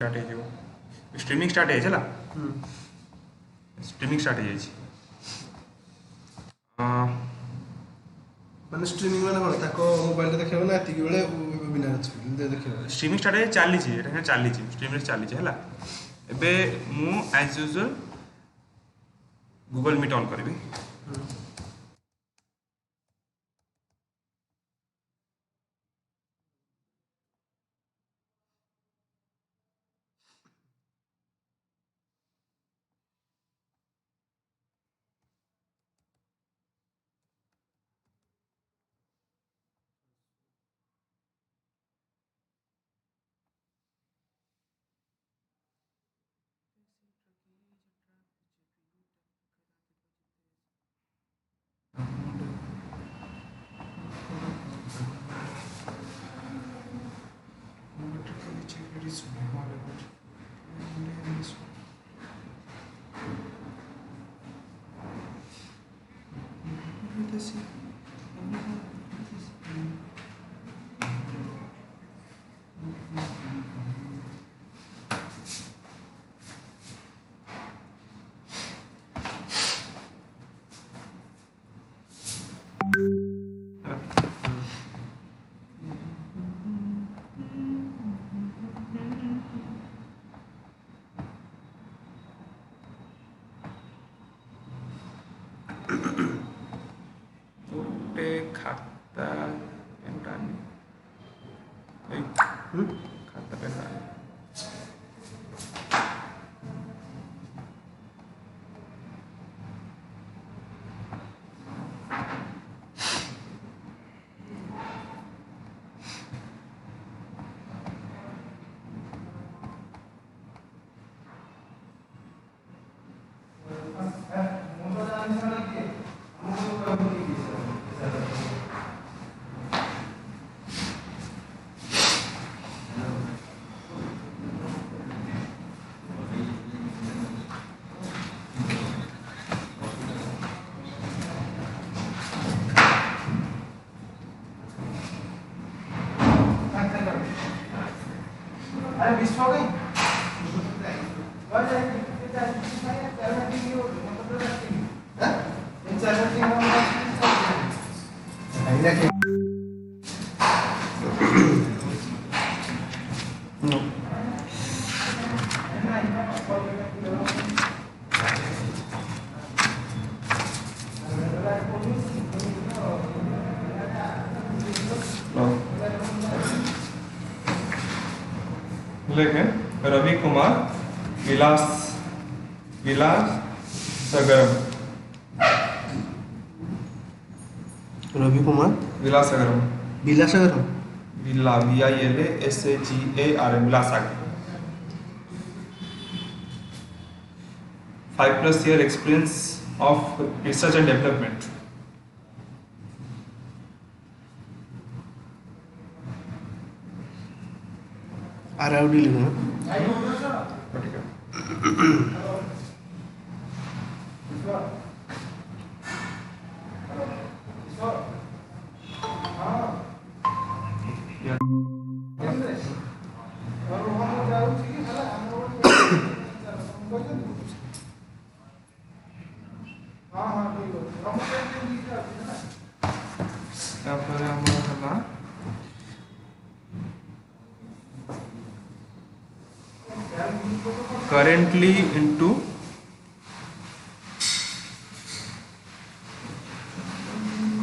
Start हो streaming start है चला स्ट्रीमिंग स्टार्ट है माने स्ट्रीमिंग माने कोन ताको मोबाइल रे देखियो ना एतिकी बेले बिना देखियो स्ट्रीमिंग स्टार्ट है चली एटा चली स्ट्रीमिंग चली है एबे मु as usual Google Meet on करी गोटे खाता खाता पेन अरे विश्व गई लेके रवि कुमार विलास विलास सगरम रवि कुमार विलासगरम बिलासगरम विला VILASAGARM Vilasagaram 5+ year experience of research and development R and D लिखना currently into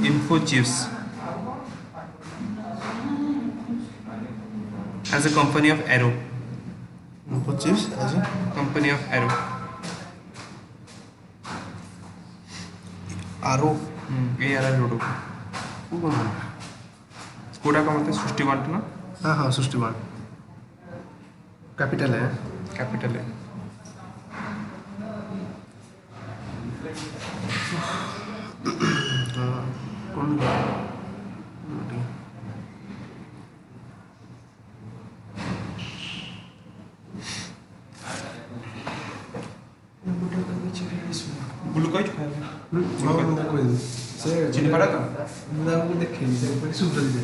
info chiefs as a company of Arrow. info chiefs as a company of Arrow. आरो ARR वो कौन है कोड़ा का मतलब सृष्टि वांट ना हाँ हाँ सृष्टिवान कैपिटल है कैपिटल है कौन ब्लू काइट खाया से चिनी पड़ा था ना वो देखे से ऊपर सुपर दे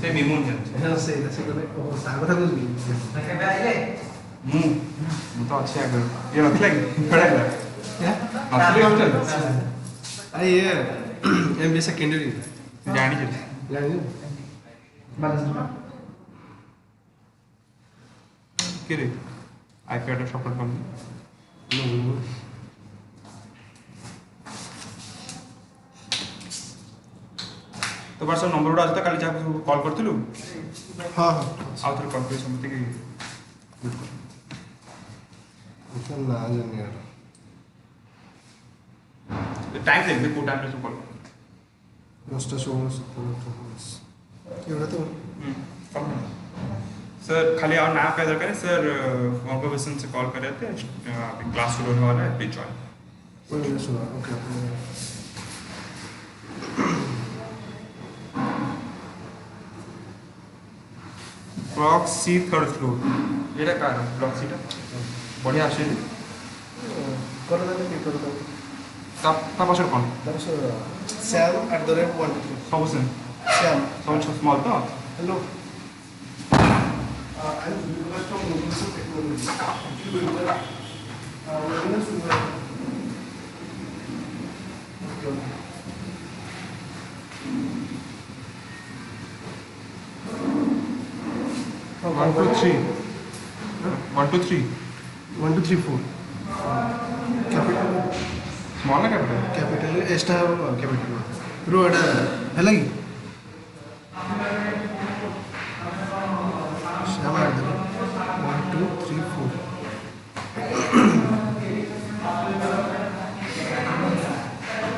ते मिमोन है हाँ से करे ओ सागो था कुछ भी ମୁଁ ତ ଅଛି ଆଗରୁ ଇଏ ନଥିଲା କି କୁଆଡ଼େ ହେଲା ନଥିଲେ କମ୍ପ୍ୟୁଟର ଆରେ ଇଏ MBA ସେକେଣ୍ଡ ଇୟର ଜାଣିଛୁ ଜାଣିଛୁ କିରେ ଆଇପ୍ୟାଡ଼୍ ସପୋର୍ଟ କରୁନି तो बार सब नंबर गुड़ा आज काली जहाँ कॉल करथिलु हाँ हाँ आउ थोड़े कॉल कर समझते कि ना जानी यार टाइम देख को टाइम में कॉल दसटा 16 एवढा तो सर खाली और नाम का दरकार है सर वंकोवेशन से कॉल कर रहे थे अभी क्लास शुरू होने वाला है please join okay block C third floor ये कार ब्लॉक सी बढ़िया आसे कर देले पे कर दो ता पासर कौन sam@123 सब से sam सब स्मॉल तो hello I'm Vikas from wonkovation technology actually One, two, three. 1 2 3 1 2 3 4 capital small ना capital capital एस्टा capital रो एटा हैला की श्याम 1 2 3 4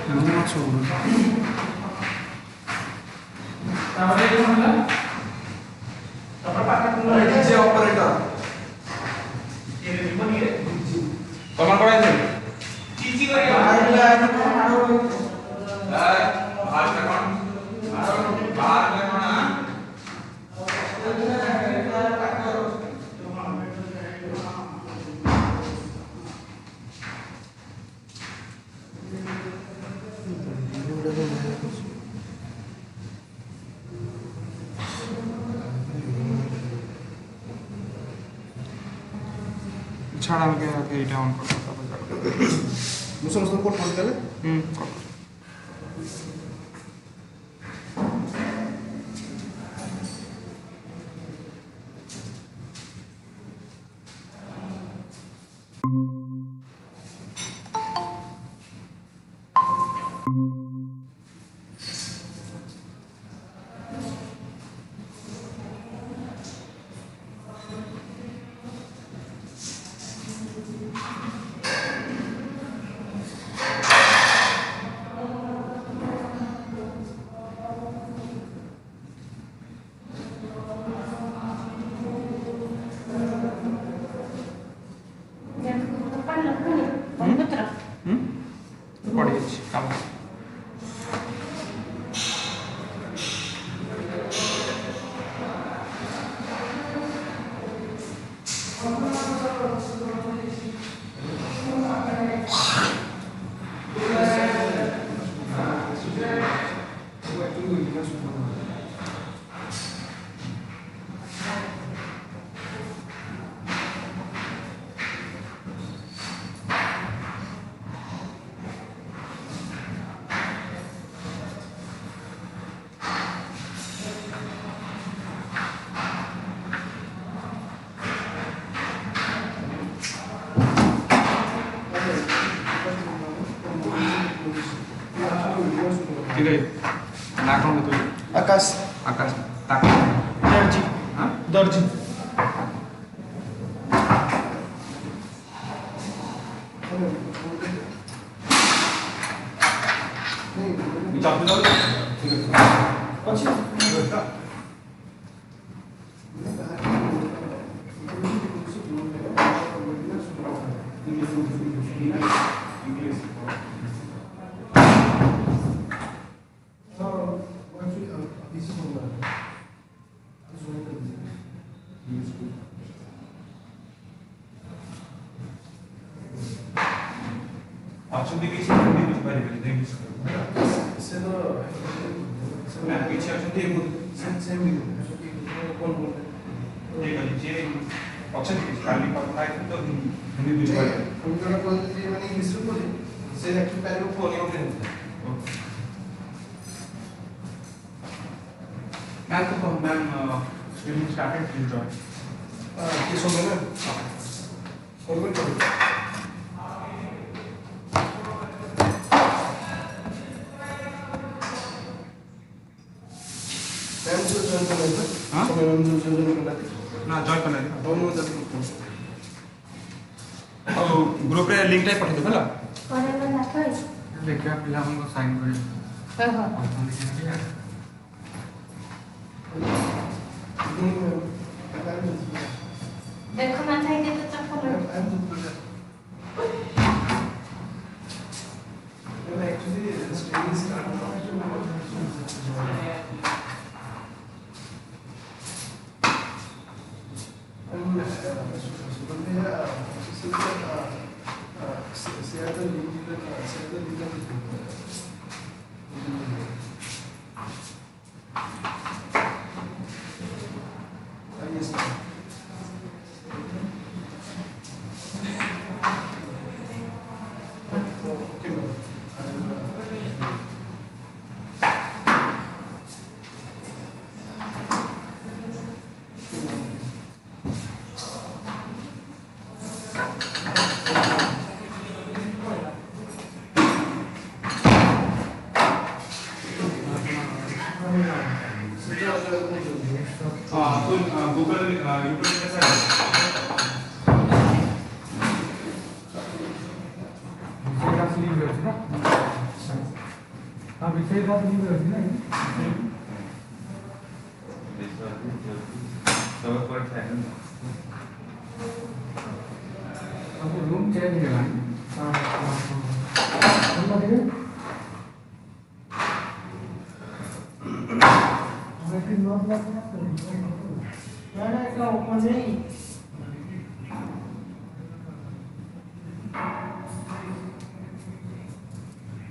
मुझे मत छोड़ो डीजे ऑपरेटर कौन कौन है चीची कर छाड़ा के एटा ऑन कर मुझे समझ को फोन कर कर पड़ी काम ठीक है ना कौन तू आकाश आकाश ताक दर्जी हां दर्जी चाप दो ठीक है अच्छा ऑप्शन दी किसी को भी बारे में नहीं से तो मैं पीछे ऑप्शन दे सेम कौन बोल रहे ठीक है जी अच्छा नहीं काली का है तो हिंदी भी पढ़े हम जो बोल जी मैंने इंग्लिश में बोली से एक्चुअली पहले वो फोन ही उठे मैम तो ma'am streaming started to join किस हो गया ना और कोई चलो मैम जो जॉइन करना है हां मैम जो जॉइन करना है ना जॉइन करना है और मैं जब अब ग्रुप रे लिंक टाइप पठा दे भला करे ना नाथई देखिए पिला हमको साइन करे हां हां देखो नाथई के तो चप्पल actually streaming start Google YouTube कैसा है रूम चेंज है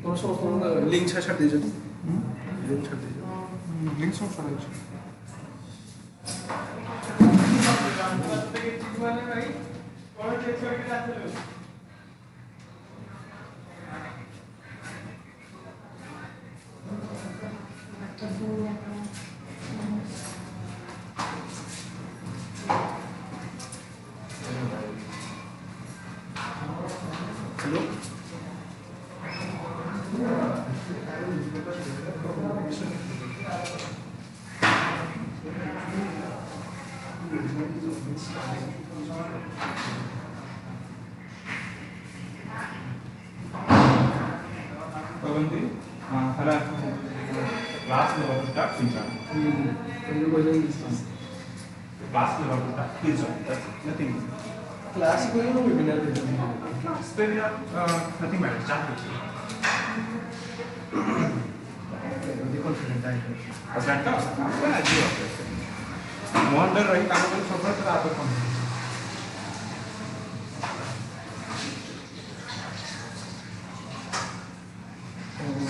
तो सब लिंक छाड़ दीजिए लिंक छाड़ दीजिए लिंक सब छोड़ हेलो पवंती हला क्लास में वापस स्टार्ट किया क्लास में वापस स्टार्ट किया नथिंग क्लास को ही वेबिनार देते हैं नथिंग मैटर स्टार्ट कॉन्फिडेंट का मोहन डर रही काम कर सफर तर आप कौन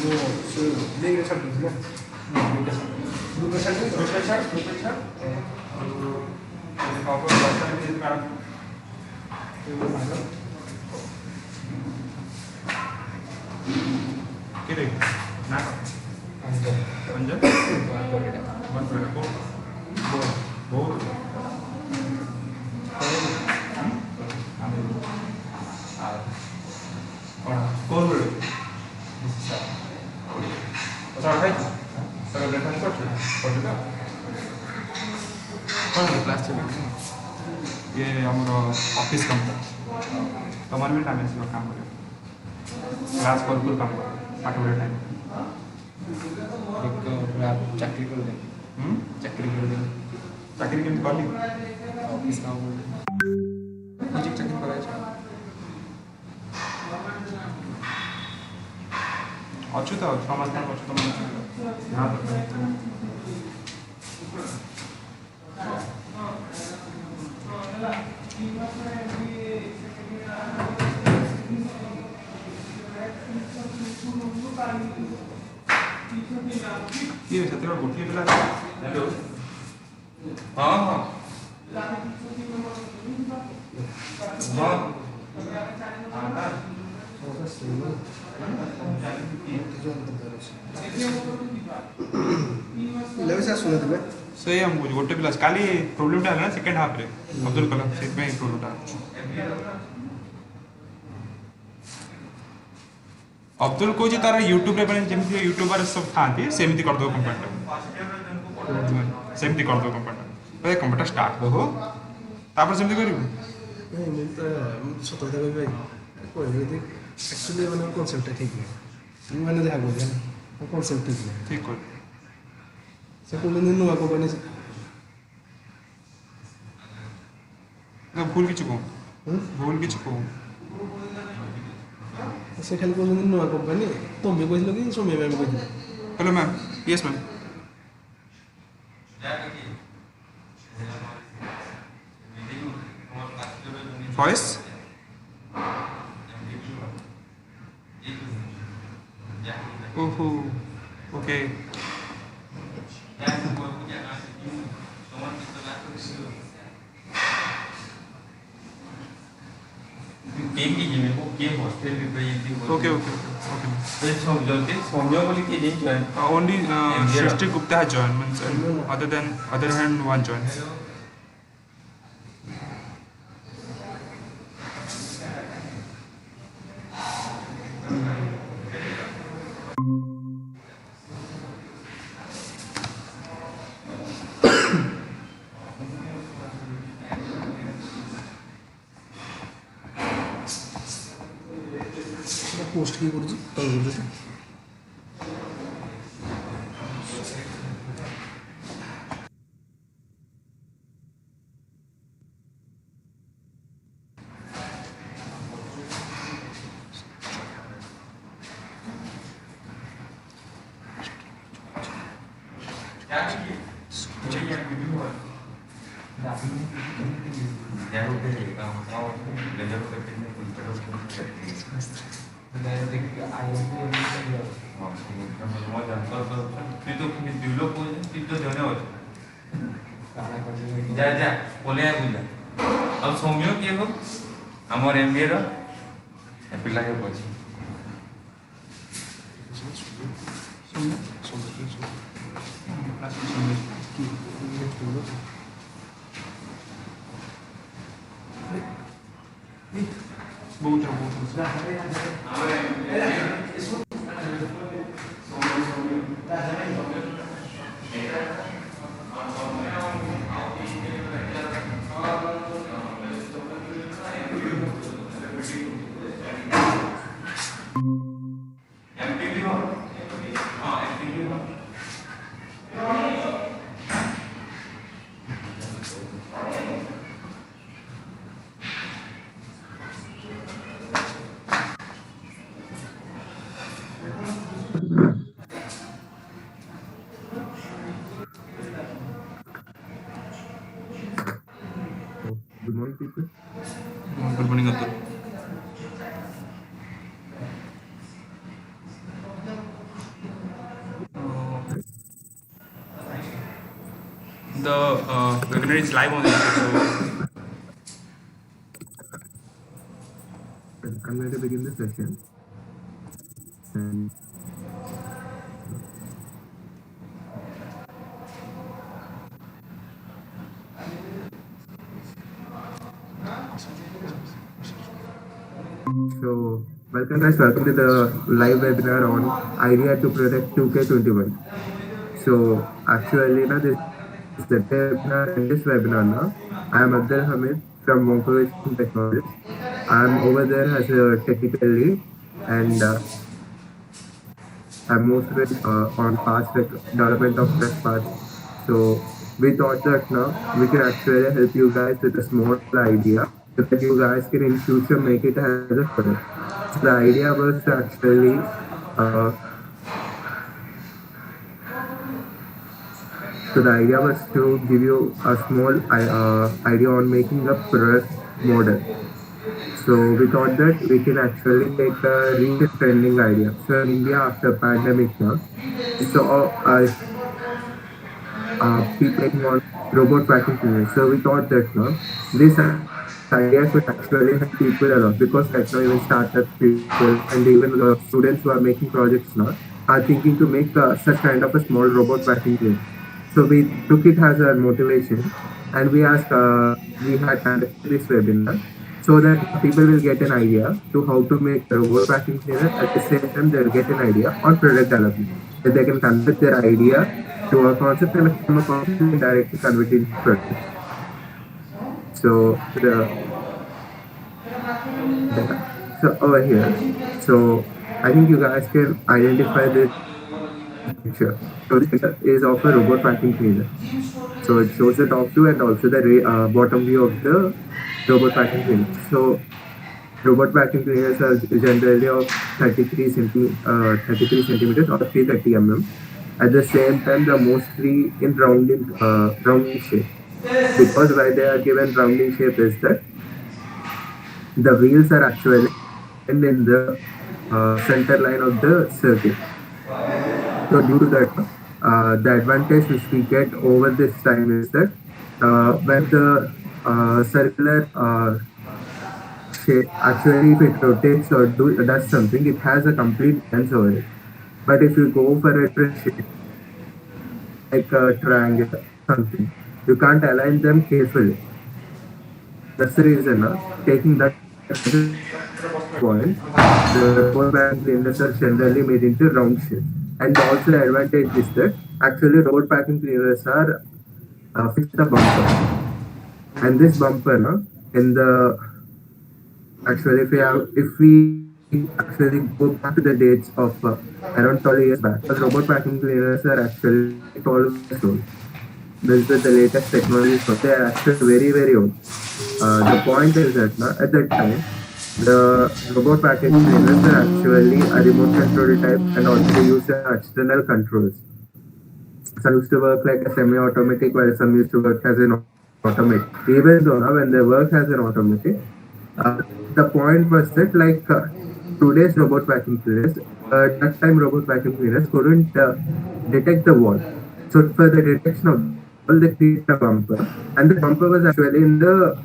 वो लिंक छाड़ दीजिए ग्रुप छाड़ दीजिए ग्रुप छाड़ और वर्षा में का किरे ना अंजन वन पर वो कौन बोले सर भाई सर रेफरेंस पढ़ा कौन क्लास चले ये हमरो ऑफिस काम तमर भी टाइम से काम करे क्लास पर काम करे पाठ पढ़े टाइम एक चाकरी कर दे चाकरी कर दे चाकरी केमती करली ऑफिस काम प्रोजेक्ट चाकरी करायचं अच्युत समाजकाल अच्युत म्हणून हां ये सत्र गोटी पिला हेलो हां हां ପିଲା ବି ସେ ଆସୁନଥିବେ। ସେଇ ଆମ କହୁଛି ଗୋଟେ ପିଲା କାଲି ପ୍ରୋବ୍ଲେମଟା ହେଲା ନା ସେକେଣ୍ଡ ହାଫ୍ରେ ଅବଜର୍ଭ କଲା ସେଥିପାଇଁ ପ୍ରୋବ୍ଲେମଟା ଅବଦୁଲ କହୁଛି ତାର ୟୁଟ୍ୟୁବରେ ମାନେ ଯେମିତି ୟୁଟ୍ୟୁବର ସବୁ ଥାଆନ୍ତି ସେମିତି କରିଦେବ କମ୍ପାନୀଟା ସେମିତି କରିଦେବ କମ୍ପାନୀଟା କମ୍ପାନୀଟା ଷ୍ଟାର୍ଟ ହଉ ତାପରେ ସେମିତି କରିବୁ ନାଇଁ ମୁଁ ତ ସତ କଥା କହିବି ଭାଇ କହିବି ଯଦି ଆକ୍ଚୁଆଲି ଏମାନଙ୍କ କନସେପ୍ଟଟା ଠିକ୍ ନାହିଁ ମୁଁ ମାନେ ଯାହା କହୁଛି ହେଲା ମୋ କନସେପ୍ଟ ଠିକ୍ ନାହିଁ ଠିକ୍ କର ସେ କହୁଛନ୍ତି ନୂଆ କମ୍ପାନୀ ଭୁଲ କିଛି କହୁ ଭୁଲ କିଛି କହୁ ସେ ଖାଲି କହୁଛନ୍ତି ନୂଆ କମ୍ପାନୀ ତମେ କହିଥିଲ କି ସୌମ୍ୟ ମ୍ୟାମ୍ କହିଥିଲେ hello ma'am Yes ma'am voice ଓହୋ ଓକେ 게임 기준에 꼭 게임 호스텔 리프레이팅 ओके ओके ओके 저기 성명 ବୋଲି କିଏ ଦେଇଛୁ only Srishti Gupta has joined means other hand one joined post କିଏ କରୁଛି ତମେ କରୁଛ ଯା ଯା ପଲେଆ ବୁଝା ଆଉ ସୌମ୍ୟ କିଏ ହୋ ଆମର MBA ର ପିଲା କେ ଅଛି ବହୁତ Good morning, people. Good morning, Abdul. The webinar is live on YouTube, I'm going to begin the session. And so, welcome guys, welcome to the live webinar on idea to protect 2K21. So, actually, this is the webinar. In this webinar, I am Abdul Hamid from wonkovation Technologies. I am over there as a technical lead, and I'm mostly on fast development of test parts. So we thought that now we can actually help you guys with a small idea so that you guys can in future make it as a product. So the idea was to actually give you a small idea on making a product model. So we thought that we can actually take a recent trending idea. So in India after pandemic now, so people taking on robot vacuum cleaners. So we thought that no, this idea could actually help people a lot because right now even startups people and even students who are making projects now are thinking to make such kind of a small robot vacuum cleaner. So we took it as a motivation and we had conducted this webinar so that people will get an idea to how to make a robot vacuum cleaner. At the same time, they'll get an idea on product development. That they can convert their idea to a concept and from a concept and directly convert it into product. So so over here, so I think you guys can identify this picture. So this picture is of a robot vacuum cleaner. So it shows the top view and also the bottom view of the robot vacuum cleaner. So robot vacuum cleaners are generally of 33 centimeters or 330 mm. At the same time, they're mostly in rounding shape. Because why they are given rounding shape is that the wheels are actually in the center line of the circuit. So due to that, the advantage which we get over this time is that when the circular shape actually if it rotates or does something, it has a complete balance over it. But if you go for a different shape, like a triangle, something, you can't align them carefully. That's the reason, taking that point, the robot vacuum cleaners are generally made into round shape. And also the advantage is that actually robot vacuum cleaners are fixed the bumper. And this bumper, in the actually if we actually go back to the dates of around 12 years back, because robot vacuum cleaners are actually 12 years old. This is the latest technology, so they are actually very, very old. The point is that at that time, the robot vacuum cleaners are actually a remote control type and also they use external controls. Some used to work like a semi-automatic, while some used to work as an automatic. Even though when they work as an automatic, the point was that like today's robot vacuum cleaners, that time robot vacuum cleaners couldn't detect the wall. So for the detection of the wall, they created a bumper, and the bumper was actually in the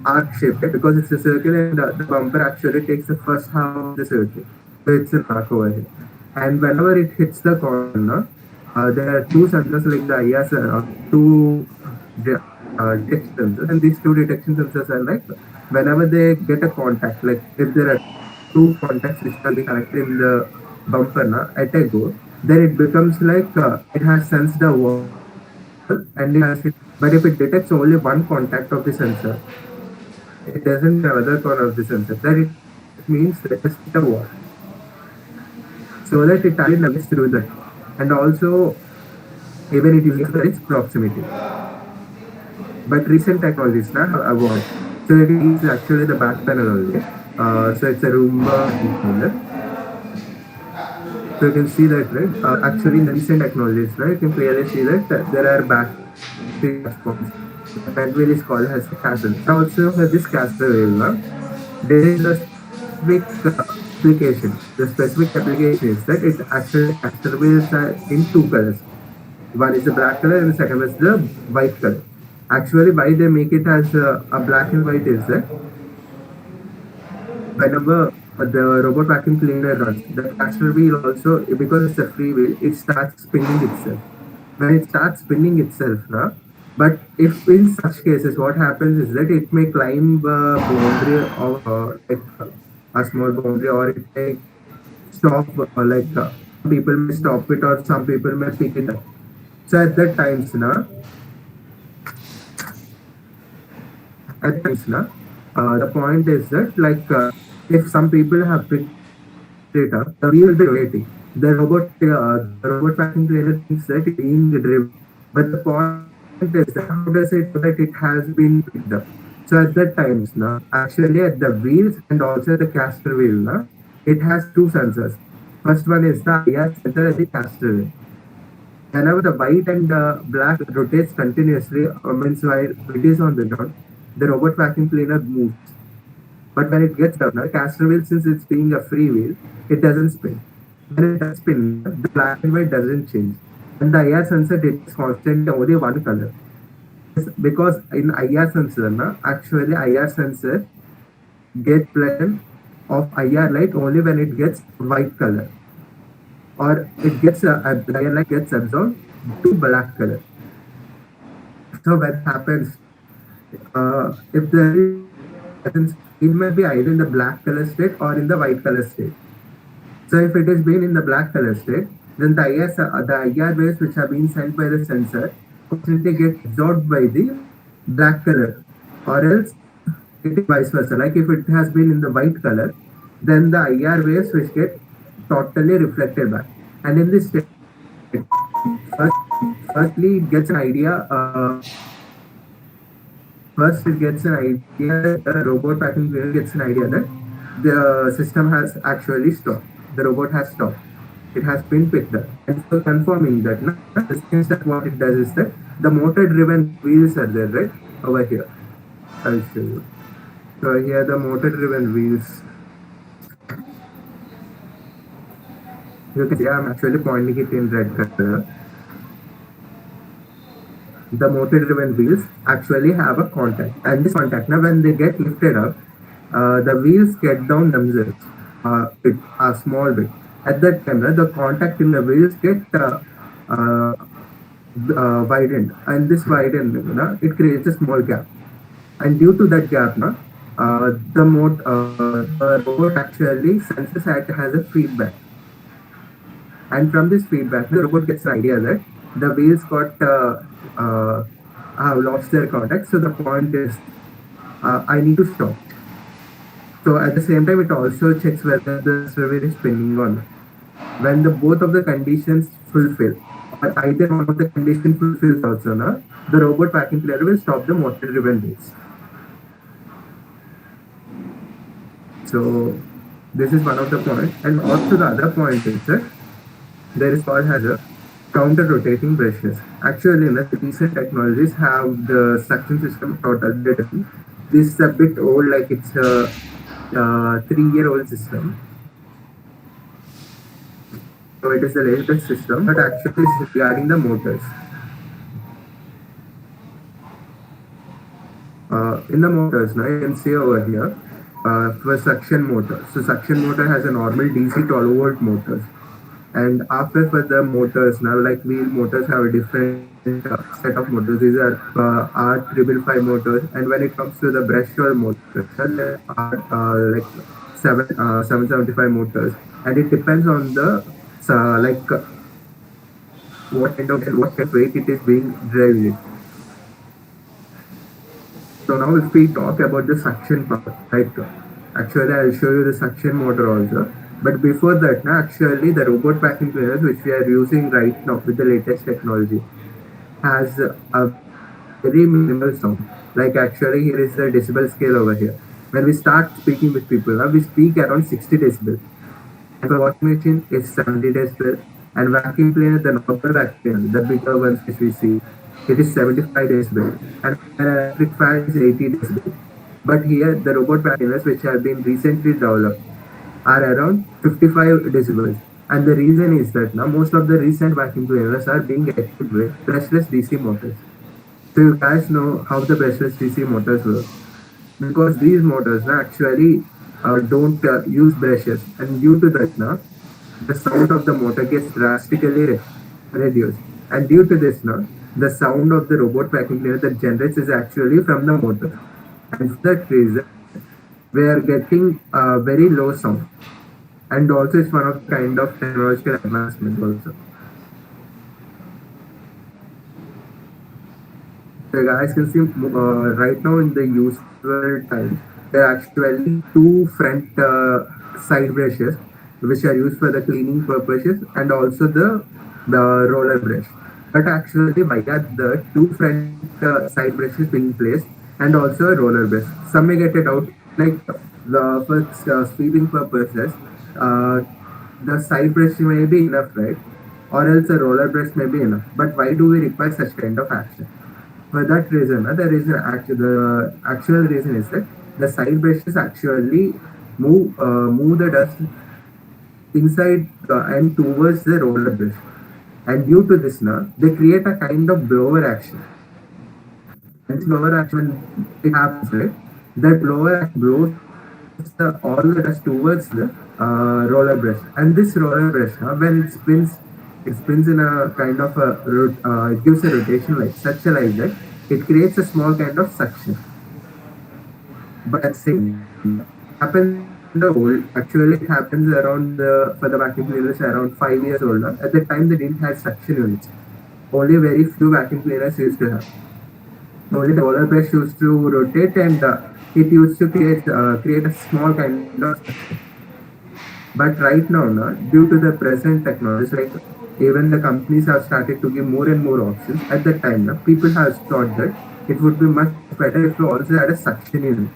arc shape, right? Because it's a circle, and the bumper actually takes the first half of the circle. So it's an arc over here. And whenever it hits the corner, there are two sensors like the IS, two detection sensors, and these two detection sensors are like whenever they get a contact, like if there are two contacts which can be connected in the bumper at a go, then it becomes like it has sensed the wall and it has it. But if it detects only one contact of the sensor, it doesn't have other corner of the sensor. That it means that it's the wall. So that it actually navigates through that. And also even it uses its proximity. But recent technologies now have evolved. So it is actually the back panel only. So it's a Roomba controller. So you can see that, right? Actually, in the recent technologies, right, you can clearly see that there are battery platforms. The pen wheel is called as a castle. Also, for this castle wheel, there is a specific application. The specific application is that it actually castle wheels are in two colors. One is the black color and the second is the white color. Actually, why they make it as a black and white is that whenever the robot vacuum cleaner runs, the caster wheel also, because it's a free wheel, it starts spinning itself. When it starts spinning itself, but if in such cases, what happens is that it may climb a boundary of like a small boundary, or it may stop, some people may stop it, or some people may pick it up. So at that times, the point is that if some people have picked it up, the wheel will be rotating. The robot vacuum cleaner thinks that it's being driven. But the point is that how does it know that it has been picked up? So at that times, actually at the wheels and also the caster wheel, it has two sensors. First one is the IR sensor and the caster wheel. Whenever the white and black rotates continuously, means while it is on the ground, the robot vacuum cleaner moves. But when it gets down, caster wheel, since it's being a free wheel, it doesn't spin. When it does spin, the black and white doesn't change. And the IR sensor detects constantly only one color. because in IR sensor, na, actually IR sensor get reflection of IR light only when it gets white color, or it gets the IR light gets absorbed to black color. So when that happens, if there is presence, it may be either in the black color state or in the white color state. So if it is been in the black color state, then the IR waves which have been sent by the sensor constantly get absorbed by the black color, or else it is vice versa. Like if it has been in the white color, then the IR waves which get totally reflected back. And in this state, first, firstly it gets an idea. First, it gets an idea. The robot packing cleaner gets an idea that the system has actually stopped. The robot has stopped. It has been picked up. And for confirming that, no, the second step, what it does is that the motor-driven wheels are there, right? Over here. I'll show you. So here the motor-driven wheels. You can see I'm actually pointing it in red color. The motor-driven wheels actually have a contact, and this contact, now when they get lifted up, the wheels get down themselves a small bit. At that time, the contact in the wheels get uh, widened, and this widened, it creates a small gap. And due to that gap, the robot actually senses it has a feedback. And from this feedback, the robot gets an idea that the wheels got have lost their contact. So the point is, I need to stop. So at the same time, it also checks whether the survey is spinning or not. When the both of the conditions fulfill, or either one of the conditions fulfills also, the robot vacuum cleaner will stop the motor-driven wheels. So this is one of the points, and also the other point is that there is what has a counter-rotating brushes. Actually, the recent technologies have the suction system totally different. This is a bit old, like it's a 3-year-old system. So it is the latest system, but actually it's regarding the motors. In the motors, now you can see over here for suction motor. So suction motor has a normal DC 12-volt motors. And after for the motors, now like wheel motors have a different set of motors. These are R555 motors, and when it comes to the brush roll motors, there are like 775 motors, and it depends on the what kind of weight it is being driven with. So now if we talk about the suction part, right? Actually, I'll show you the suction motor also. But before that, actually, the robot vacuum cleaners, which we are using right now with the latest technology, has a very minimal sound. Like actually, here is the decibel scale over here. When we start speaking with people, now we speak around 60 decibel. And for washing machine, it's 70 decibel. And vacuum cleaner, the normal vacuum, the bigger ones which we see, it is 75 decibel. And electric fan is 80 decibel. But here, the robot vacuum cleaners, which have been recently developed, are around 55 decibels. And the reason is that now most of the recent vacuum cleaners are being equipped with brushless DC motors. So you guys know how the brushless DC motors work. Because these motors actually don't use brushes, and due to that now, the sound of the motor gets drastically reduced. And due to this now, the sound of the robot vacuum cleaner that generates is actually from the motor. And for that reason, we are getting a very low sound, and also it's one of the kind of technological advancement also. So guys can see right now in the usual times, there are actually two front side brushes which are used for the cleaning purposes, and also the roller brush. But actually via the two front side brushes being placed, and also a roller brush, some may get it out like the for sweeping purposes, the side brush may be enough, right? Or else a roller brush may be enough. But why do we require such kind of action? For that reason, the actual reason is that the side brushes actually move the dust inside and towards the roller brush, and due to this, they create a kind of blower action. this blower actually it happens, right? That blower blows all the dust towards the roller brush, and this roller brush, when it spins in a kind of it gives a rotation like that. It creates a small kind of suction. But at the same happens in the old. Actually, it happens around for the vacuum cleaners around 5 years older. At the time, they didn't have suction units. Only very few vacuum cleaners used to have. Only the roller brush used to rotate, and it used to create a small kind of suction. But right now, due to the present technologies, like even the companies have started to give more and more options. At that time, people have thought that it would be much better if you also had a suction unit.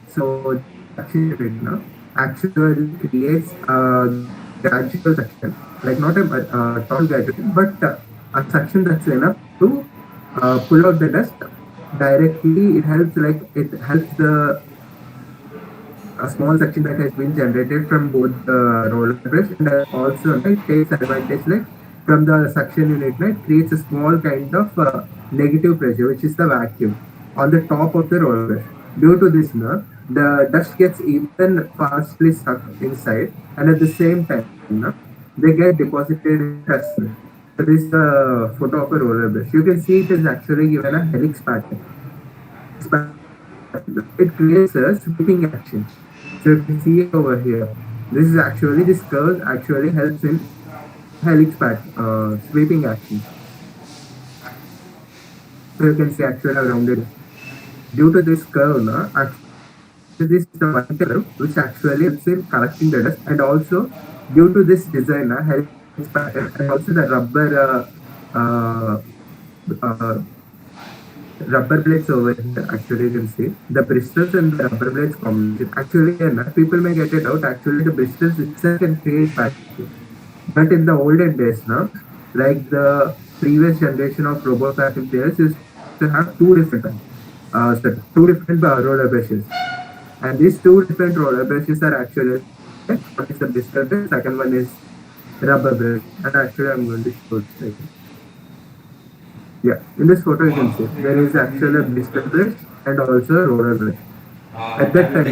So suction unit actually creates a gradual suction, like not a total gradual, but a suction that's enough to pull out the dust directly. It helps the a small section that has been generated from both the roller brush, and also it takes advantage like from the suction unit, it creates a small kind of negative pressure, which is the vacuum on the top of the roller brush. Due to this, the dust gets even fastly stuck inside, and at the same time, they get deposited in the dust. So this is a photo of a roller brush. You can see it is actually given a helix pattern. It creates a sweeping action. So if you see it over here, this curve actually helps in helix pattern sweeping action. So you can see actually around it. Due to this curve, this is the one curve which actually helps in collecting the dust, and also due to this design, helix pattern, and also the rubber blades over here. Actually, you can see the bristles and the rubber blades combination. Actually, people may get it out. Actually, the bristles itself can create vacuum. But in the olden days, like the previous generation of robot vacuum cleaners used to have two different roller brushes, and these two different roller brushes are actually one is the bristle brush, second one is rubber brush, and actually I'm going to show it. Yeah, in this photo you can see there is actually a bristle brush and also a roller brush. At that time,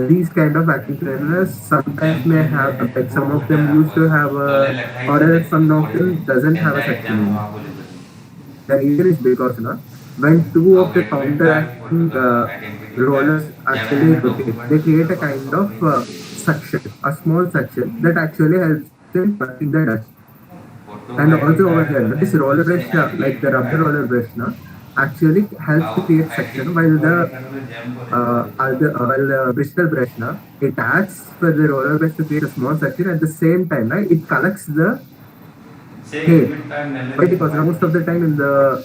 these kind of vacuum cleaners sometimes may have, like some of them used to have or else some of them doesn't have a suction unit. The reason is because when two of the counteracting rollers actually rotate, they create a kind of suction, a small suction that actually helps in collecting the dust. And also over here, this roller brush, like the rubber roller brush, actually helps to create suction, while the bristle brush, it acts for the roller brush to create a small suction. At the same time, it collects the hair. Why? Because most of the time in the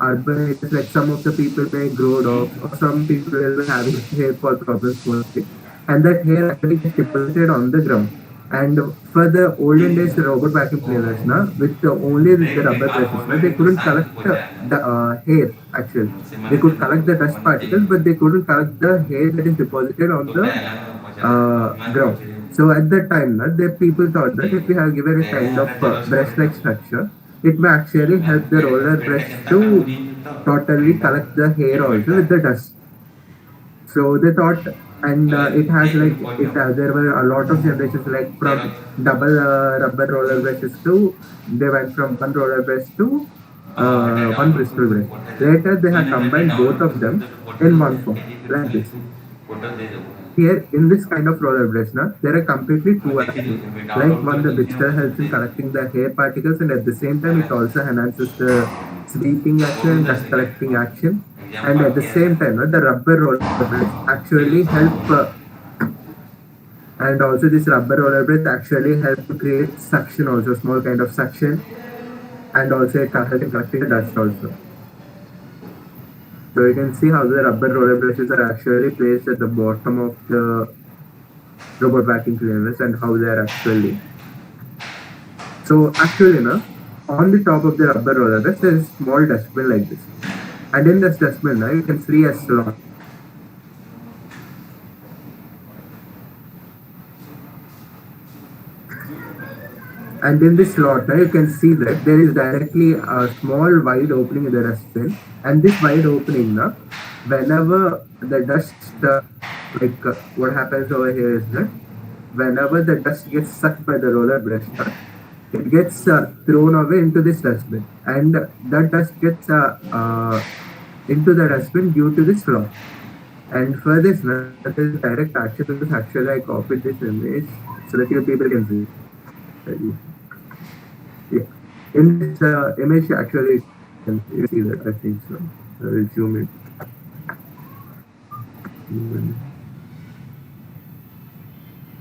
urban areas, like some of the people may grow dogs, or some people will be having hair fall problems mostly, and that hair actually gets deposited on the ground. And for the olden days, the robot vacuum cleaners, only with the rubber brushes, they couldn't collect the hair. Actually, they could collect the dust particles, but they couldn't collect the hair that is deposited on the ground. So at that time, the people thought that if we have given a kind of brush-like structure, it may actually help the roller brush to totally collect the hair also with the dust. So they thought, and it has there were a lot of generations, like from double rubber roller brushes to, they went from one roller brush to one bristle brush. Later they have combined both of them in one form, like this. Here in this kind of roller brush, there are completely two actions. Like one, the bristle helps in collecting the hair particles, and at the same time it also enhances the sweeping action and dust collecting action. And at the same time, the rubber roller brush actually help, and also this rubber roller brush actually help to create suction, also small kind of suction, and also it helps in collecting the dust also. So you can see how the rubber roller brushes are actually placed at the bottom of the robot vacuum cleaners, and how they are actually. So actually, on the top of the rubber roller brush, there is a small dustbin like this. And in this dustbin, you can see a slot. And in this slot, you can see that there is directly a small wide opening in the dustbin. And this wide opening, whenever the dust, what happens over here is that whenever the dust gets sucked by the roller brush, it gets thrown away into this dustbin. And that dust gets into the dustbin due to this law. And for this, there is direct action because actually I copied this image so that you people can see. Yeah. In this image, actually, you see that, I think so. I will zoom in.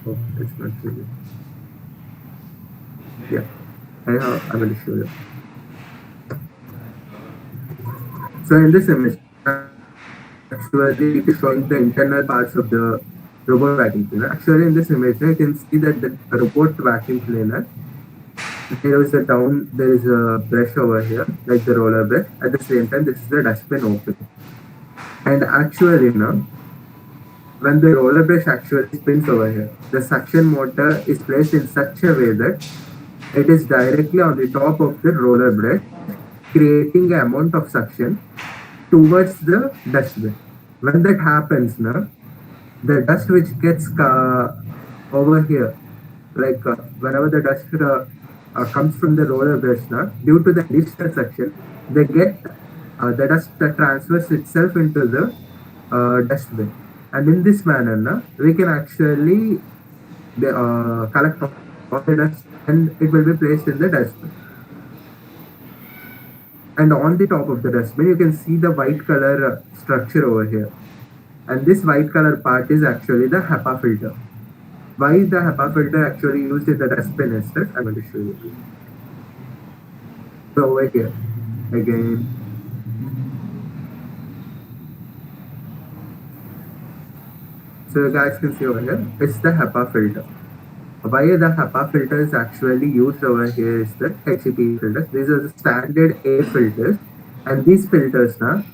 Oh, it's not really. Yeah, I will show you. So in this image, actually it is showing the internal parts of the robot vacuum cleaner. Actually, in this image, you can see that the robot vacuum cleaner, there is a brush over here, like the roller brush. At the same time, this is the dustbin open. And actually, when the roller brush actually spins over here, the suction motor is placed in such a way that it is directly on the top of the roller brush, creating an amount of suction towards the dustbin. When that happens, the dust which gets over here, whenever the dust comes from the roller brush, due to the additional suction, they get the dust that transfers itself into the dustbin. And in this manner, we can actually collect all the dust and it will be placed in the dustbin. And on the top of the dustbin, you can see the white color structure over here. And this white color part is actually the HEPA filter. Why is the HEPA filter actually used in the dustbin is that I'm going to show you. So over here, again. So you guys can see over here, it's the HEPA filter. Why the HEPA filter is actually used over here is the HEPA filters. These are the standard air filters, and these filters help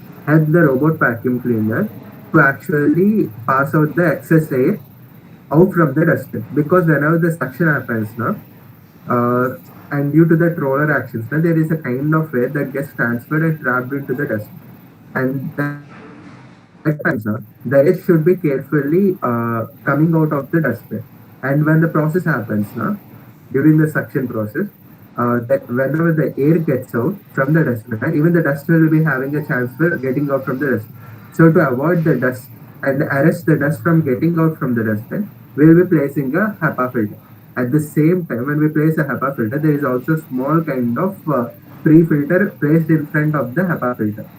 the robot vacuum cleaner to actually pass out the excess air out from the dustbin. Because whenever the suction happens, and due to that roller actions, there is a kind of air that gets transferred and trapped into the dust. And at times, the air should be carefully coming out of the dustbin. And when the process happens, during the suction process, that whenever the air gets out from the dustbin, even the dust will be having a chance for getting out from the dust. So to avoid the dust and arrest the dust from getting out from the dustbin, we will be placing a HEPA filter. At the same time, when we place a HEPA filter, there is also a small kind of pre-filter placed in front of the HEPA filter.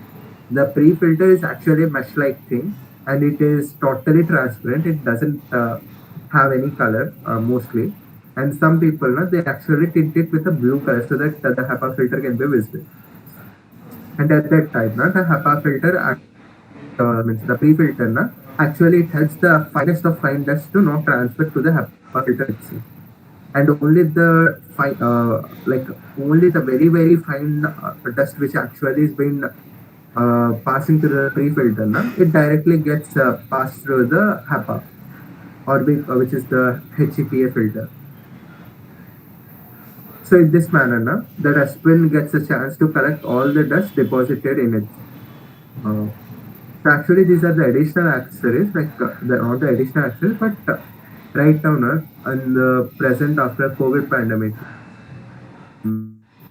The pre-filter is actually a mesh-like thing, and it is totally transparent. It doesn't have any color mostly. And some people, they actually tint it with a blue color so that the HEPA filter can be visible. And at that time, the HEPA filter, means the pre-filter, actually it helps the finest of fine dust to not transfer to the HEPA filter itself. And only the only the very very fine dust which actually is being passing through the pre-filter, it directly gets passed through the HEPA which is the HEPA filter. So in this manner, the dustbin gets a chance to collect all the dust deposited in it. So actually, these are the additional accessories, not the additional accessories, but right now, in the present after COVID pandemic,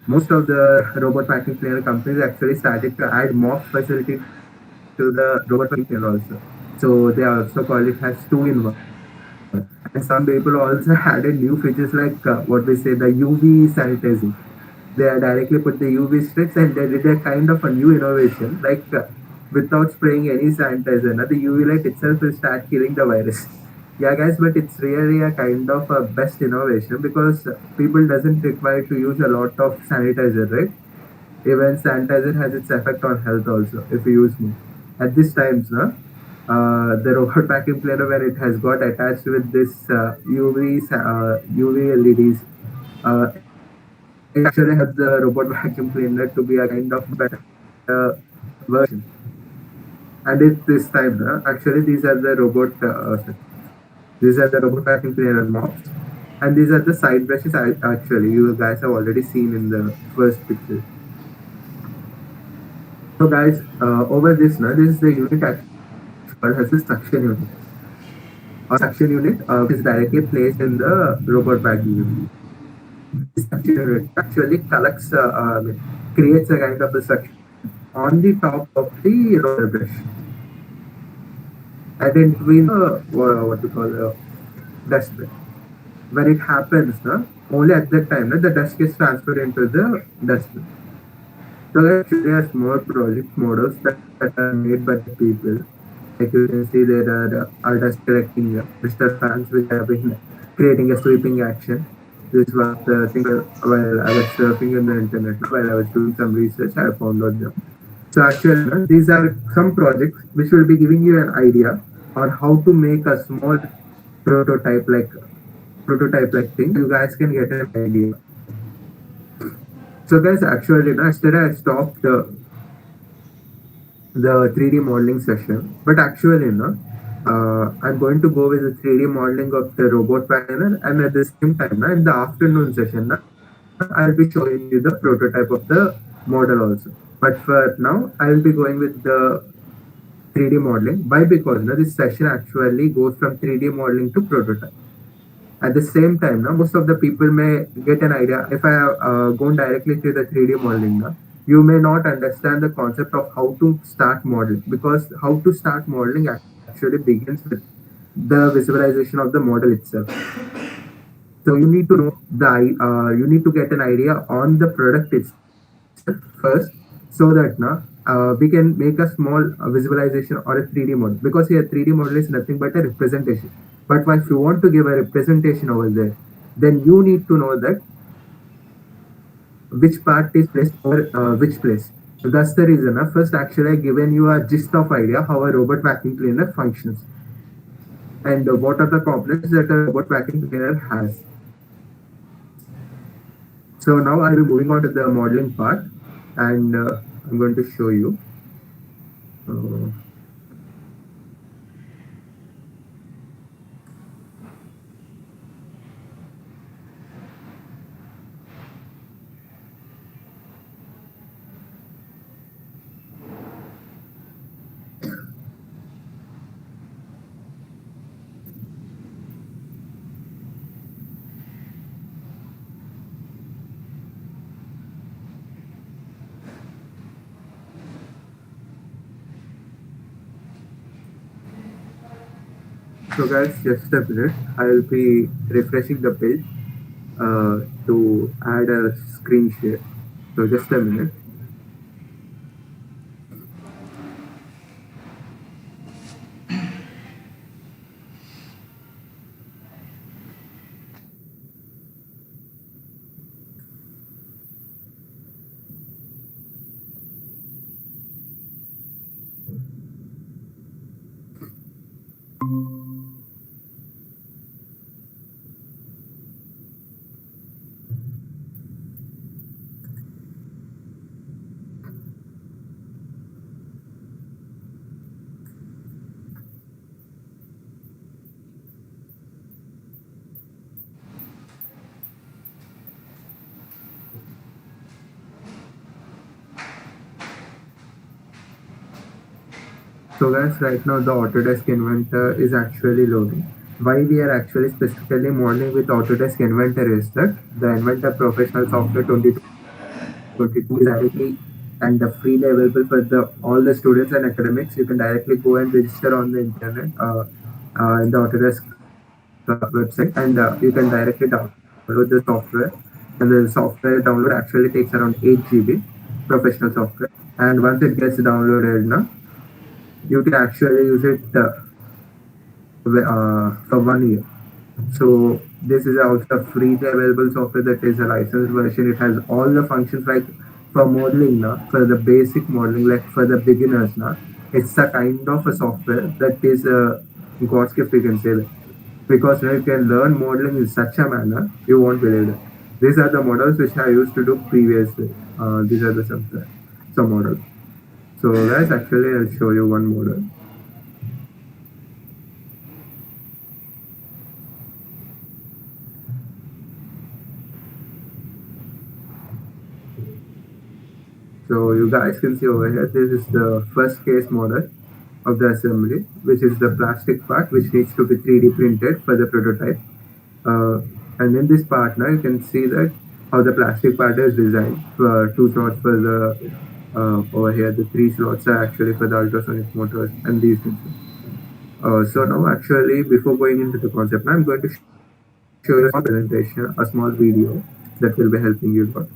most of the robot vacuum cleaner companies actually started to add mop facility to the robot vacuum cleaner also. So they also call it as 2-in-1. And some people also added new features like what we say the UV sanitizing. They directly put the UV strips and they did a kind of a new innovation like without spraying any sanitizer. The UV light itself will start killing the virus. Yeah, guys, but it's really a kind of a best innovation because people doesn't require to use a lot of sanitizer, right? Even sanitizer has its effect on health also if you use more. At this times, the robot vacuum cleaner when it has got attached with this UV LEDs, it actually helps the robot vacuum cleaner to be a kind of better version. And at this time, actually these are the robot vacuum cleaner mops. And these are the side brushes actually you guys have already seen in the first picture. So guys, over this now, this is the unit actually called as the suction unit. Or suction unit, which is directly placed in the robot vacuum unit. This suction unit actually collects, creates a kind of a suction on the top of the roller brush. And in between the, what we call dustbin. When it happens, na, only at that time na, the dust gets transferred into the dustbin. So there actually are small project models that are made by the people. Like you can see there are dust collecting crystal fans which have been creating a sweeping action. This was the thing while I was surfing in the internet, while I was doing some research, I found out them. So actually, these are some projects which will be giving you an idea on how to make a small prototype like prototype like thing. You guys can get an idea. So guys, actually, yesterday I stopped the 3D modeling session. But actually, I'm going to go with the 3D modeling of the robot panel, and at the same time, in the afternoon session, I'll be showing you the prototype of the model also. But for now, I will be going with the 3D modeling. Why? Because this session actually goes from 3D modeling to prototype. At the same time, most of the people may get an idea. If I have gone directly to the 3D modeling, you may not understand the concept of how to start modeling, because how to start modeling actually begins with the visualization of the model itself. So you need to know you need to get an idea on the product itself first, so that we can make a small visualization or a 3D model, because here 3D model is nothing but a representation. But if you want to give a representation over there, then you need to know that which part is placed over which place. So that's the reason. First, actually, I given you a gist of idea how a robot vacuum cleaner functions, and what are the components that a robot vacuum cleaner has. So now I'll be moving on to the modeling part, and I'm going to show you. Uh, So guys, just a minute. I'll be refreshing the page to add a screen share. So just a minute. So guys, right now the Autodesk Inventor is actually loading. Why we are actually specifically modeling with Autodesk Inventor is that the Inventor Professional Software 2022 is directly and freely available for the all the students and academics. You can directly go and register on the internet in the Autodesk website, and you can directly download the software. And the software download actually takes around 8 GB professional software. And once it gets downloaded, you can actually use it for 1 year. So this is also a freely available software that is a licensed version. It has all the functions like for modeling for the basic modeling, like for the beginners it's a kind of a software that is a God's gift, you can say that. Because you can learn modeling in such a manner, you won't believe it. These are the models which I used to do previously. These are the some models. So guys, actually I'll show you one model. So you guys can see over here, this is the first case model of the assembly, which is the plastic part, which needs to be 3D printed for the prototype. Uh, and in this part now, you can see that how the plastic part is designed. Two slots for the over here, the three slots are actually for the ultrasonic motors and these things. So now actually, before going into the concept, I'm going to show you a small presentation, a small video that will be helping you a lot.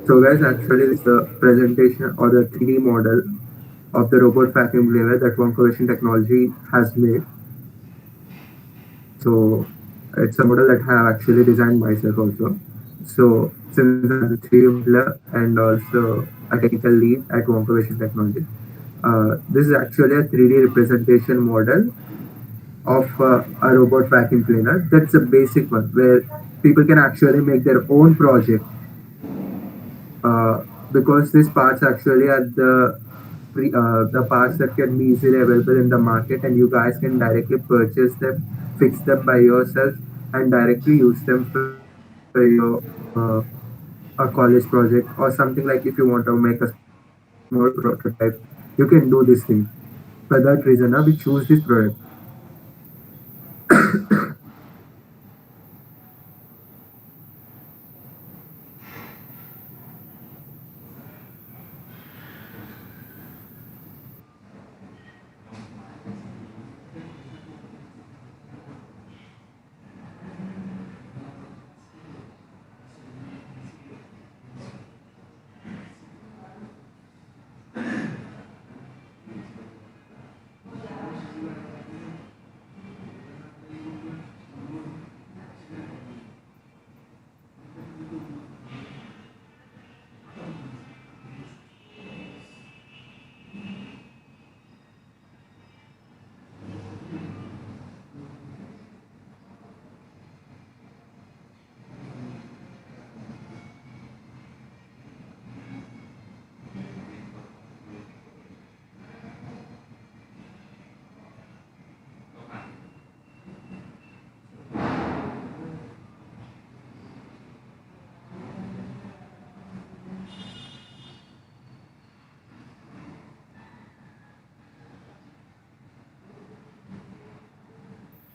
So guys, actually this is the presentation or the 3D model of the robot vacuum cleaner that wonkovation technology has made. So it's a model that I have actually designed myself also. So since I'm the 3D modeler and also a technical lead at wonkovation technology, this is actually a 3D representation model of a robot vacuum cleaner. That's a basic one where people can actually make their own project because these parts actually are the parts that can be easily available in the market, and you guys can directly purchase them, fix them by yourself, and directly use them for your a college project or something. Like if you want to make a small prototype, you can do this thing. For that reason, we choose this product.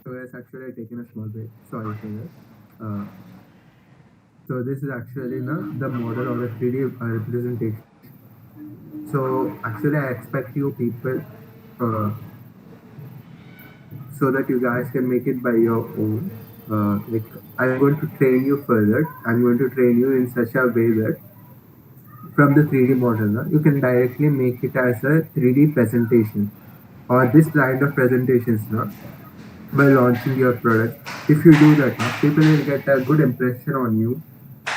So it's actually taken a small break. Sorry for that. Uh, so this is actually the model or the 3D representation. So actually, I expect you people uh, so that you guys can make it by your own. Like I'm going to train you further. I'm going to train you in such a way that from the 3D model, you can directly make it as a 3D presentation or this kind of presentations by launching your product. If you do that, people will get a good impression on you,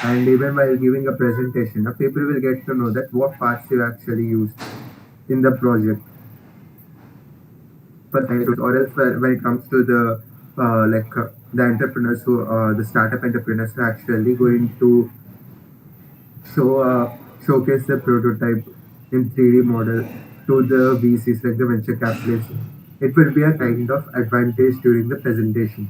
and even while giving a presentation, people will get to know that what parts you actually used in the project for or else when it comes to the the entrepreneurs who the startup entrepreneurs who are actually going to showcase the prototype in 3D model to the VCs like the venture capitalists. It will be a kind of advantage during the presentation.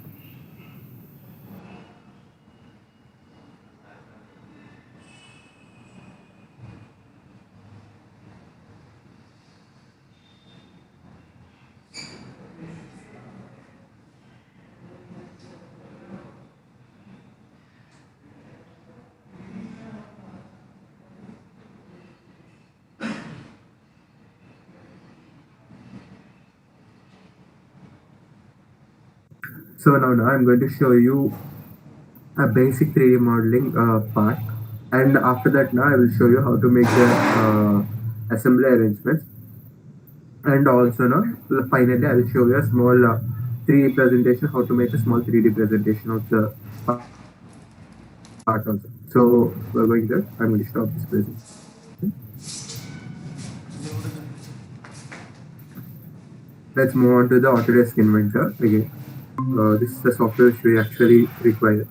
So now I'm going to show you a basic 3D modeling part, and after that now I will show you how to make the assembly arrangements, and also now finally I will show you a small 3D presentation, how to make a small 3D presentation of the part also. So let's start. So we're going there. I'm going to stop this presentation. Let's move on to the Autodesk Inventor again. This is the software which we actually require.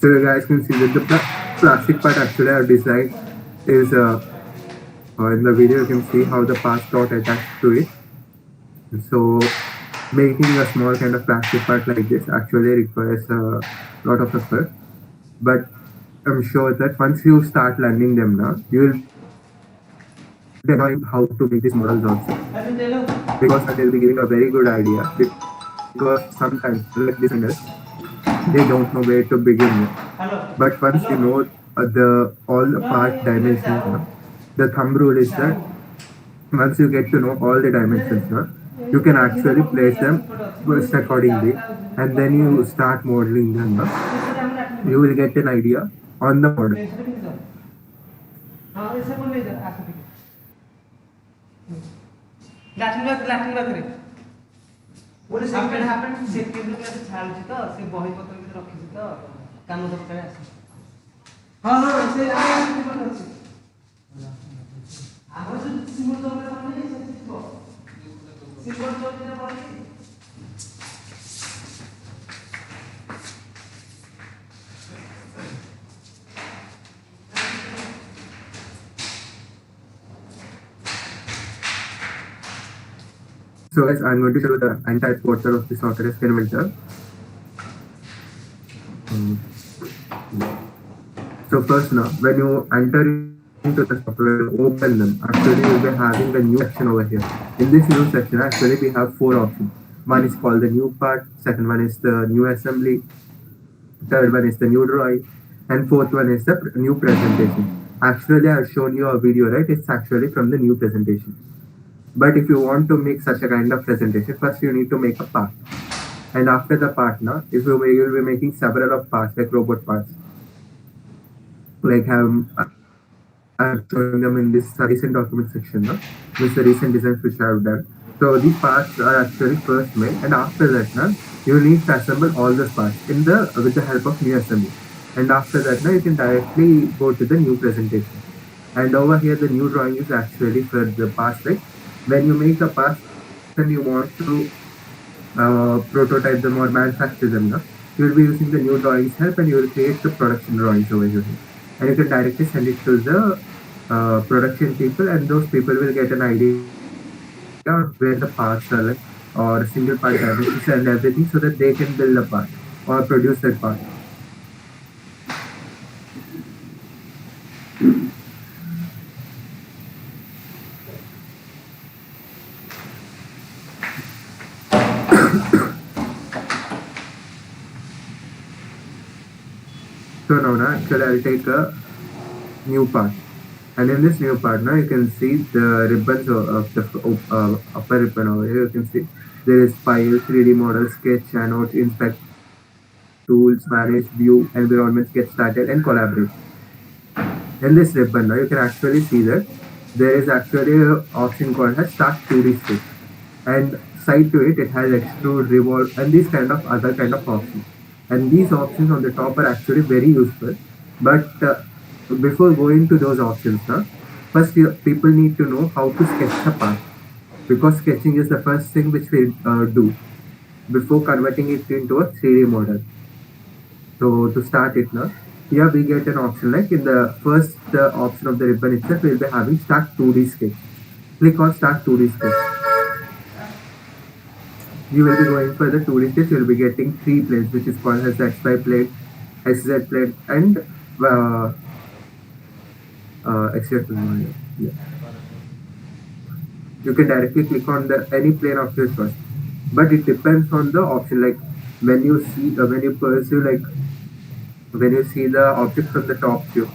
So you guys can see that the plastic part actually I've designed is in the video you can see how the parts got attached to it. So making a small kind of plastic part like this actually requires a lot of effort. But I'm sure that once you start learning them now, you will be knowing how to make these models also. Because that will be giving a very good idea. Because sometimes like designers, they don't know where to begin with. But once you know all the part dimensions, the thumb rule is that once you get to know all the dimensions, you can actually place them first accordingly, and then you start modeling them. You will get an idea on the model. So guys, I'm going to show the entire portal of this Autodesk Inventor. So first now, when you enter into the software, open them. Actually, you'll be having a new section over here. In this new section, actually we have 4 options. One is called the new part, second one is the new assembly, third one is the new drawing, and fourth one is the new presentation. Actually, I've shown you a video, right? It's actually from the new presentation. But if you want to make such a kind of presentation, first you need to make a part. And after the part now, if you will be making several of parts, like robot parts. Like I'm showing them in this recent document section now. This is the recent designs which I have done. So these parts are actually first made, and after that now, you need to assemble all the parts with the help of new assembly. And after that now, you can directly go to the new presentation. And over here, the new drawing is actually for the parts, right? When you make the parts and you want to prototype them or manufacture them, you will be using the new drawings help, and you will create the production drawings over here. And you can directly send it to the production people, and those people will get an idea of where the parts are, or single part dimensions and everything, so that they can build a part or produce that part. So now actually I'll take a new part, and in this new part now you can see the ribbons of the upper ribbon over here. You can see there is file, 3D model, sketch, channels, inspect, tools, manage, view, environments, get started, and collaborate. In this ribbon now you can actually see that there is actually an option called as start 2D sketch, and side to it has extrude, revolve, and these kind of other kind of options. And these options on the top are actually very useful. But before going to those options, first people need to know how to sketch a part, because sketching is the first thing which we do before converting it into a 3D model. So to start it now, here we get an option like in the first option of the ribbon itself, we'll be having start 2D sketch. Click on start 2D sketch. You will be going for the 2D sketch. You will be getting 3 planes, which is called as the XY plane, XZ plane, and XZ plane. Yeah. You can directly click on any plane of your choice, but it depends on the option. Like when you see when you see the object from the top view,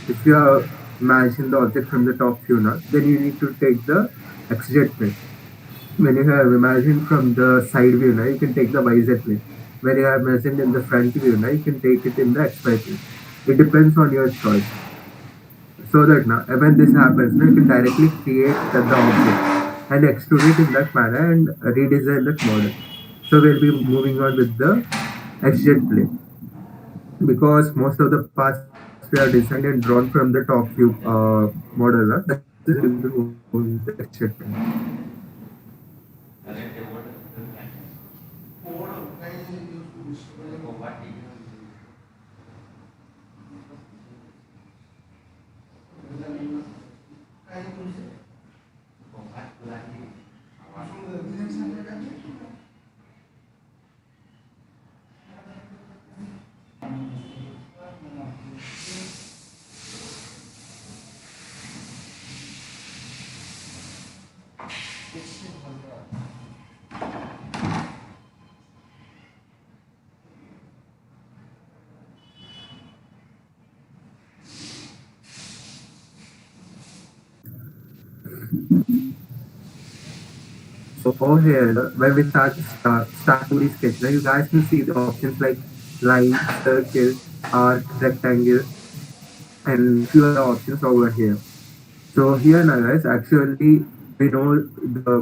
if you imagine the object from the top view now, then you need to take the XZ plane. When you have imagined from the side view now, you can take the YZ plane. When you have imagined in the front view now, you can take it in the XY plane. It depends on your choice. So that now, when this happens, now you can directly create the object and extrude it in that manner and redesign that model. So we'll be moving on with the XZ plane, because most of the parts we are designed and drawn from the top view model. That is the texture. So over here, when we start 2D sketch, now you guys can see the options like line, circle, arc, rectangle, and few other options over here. So here now guys, actually we know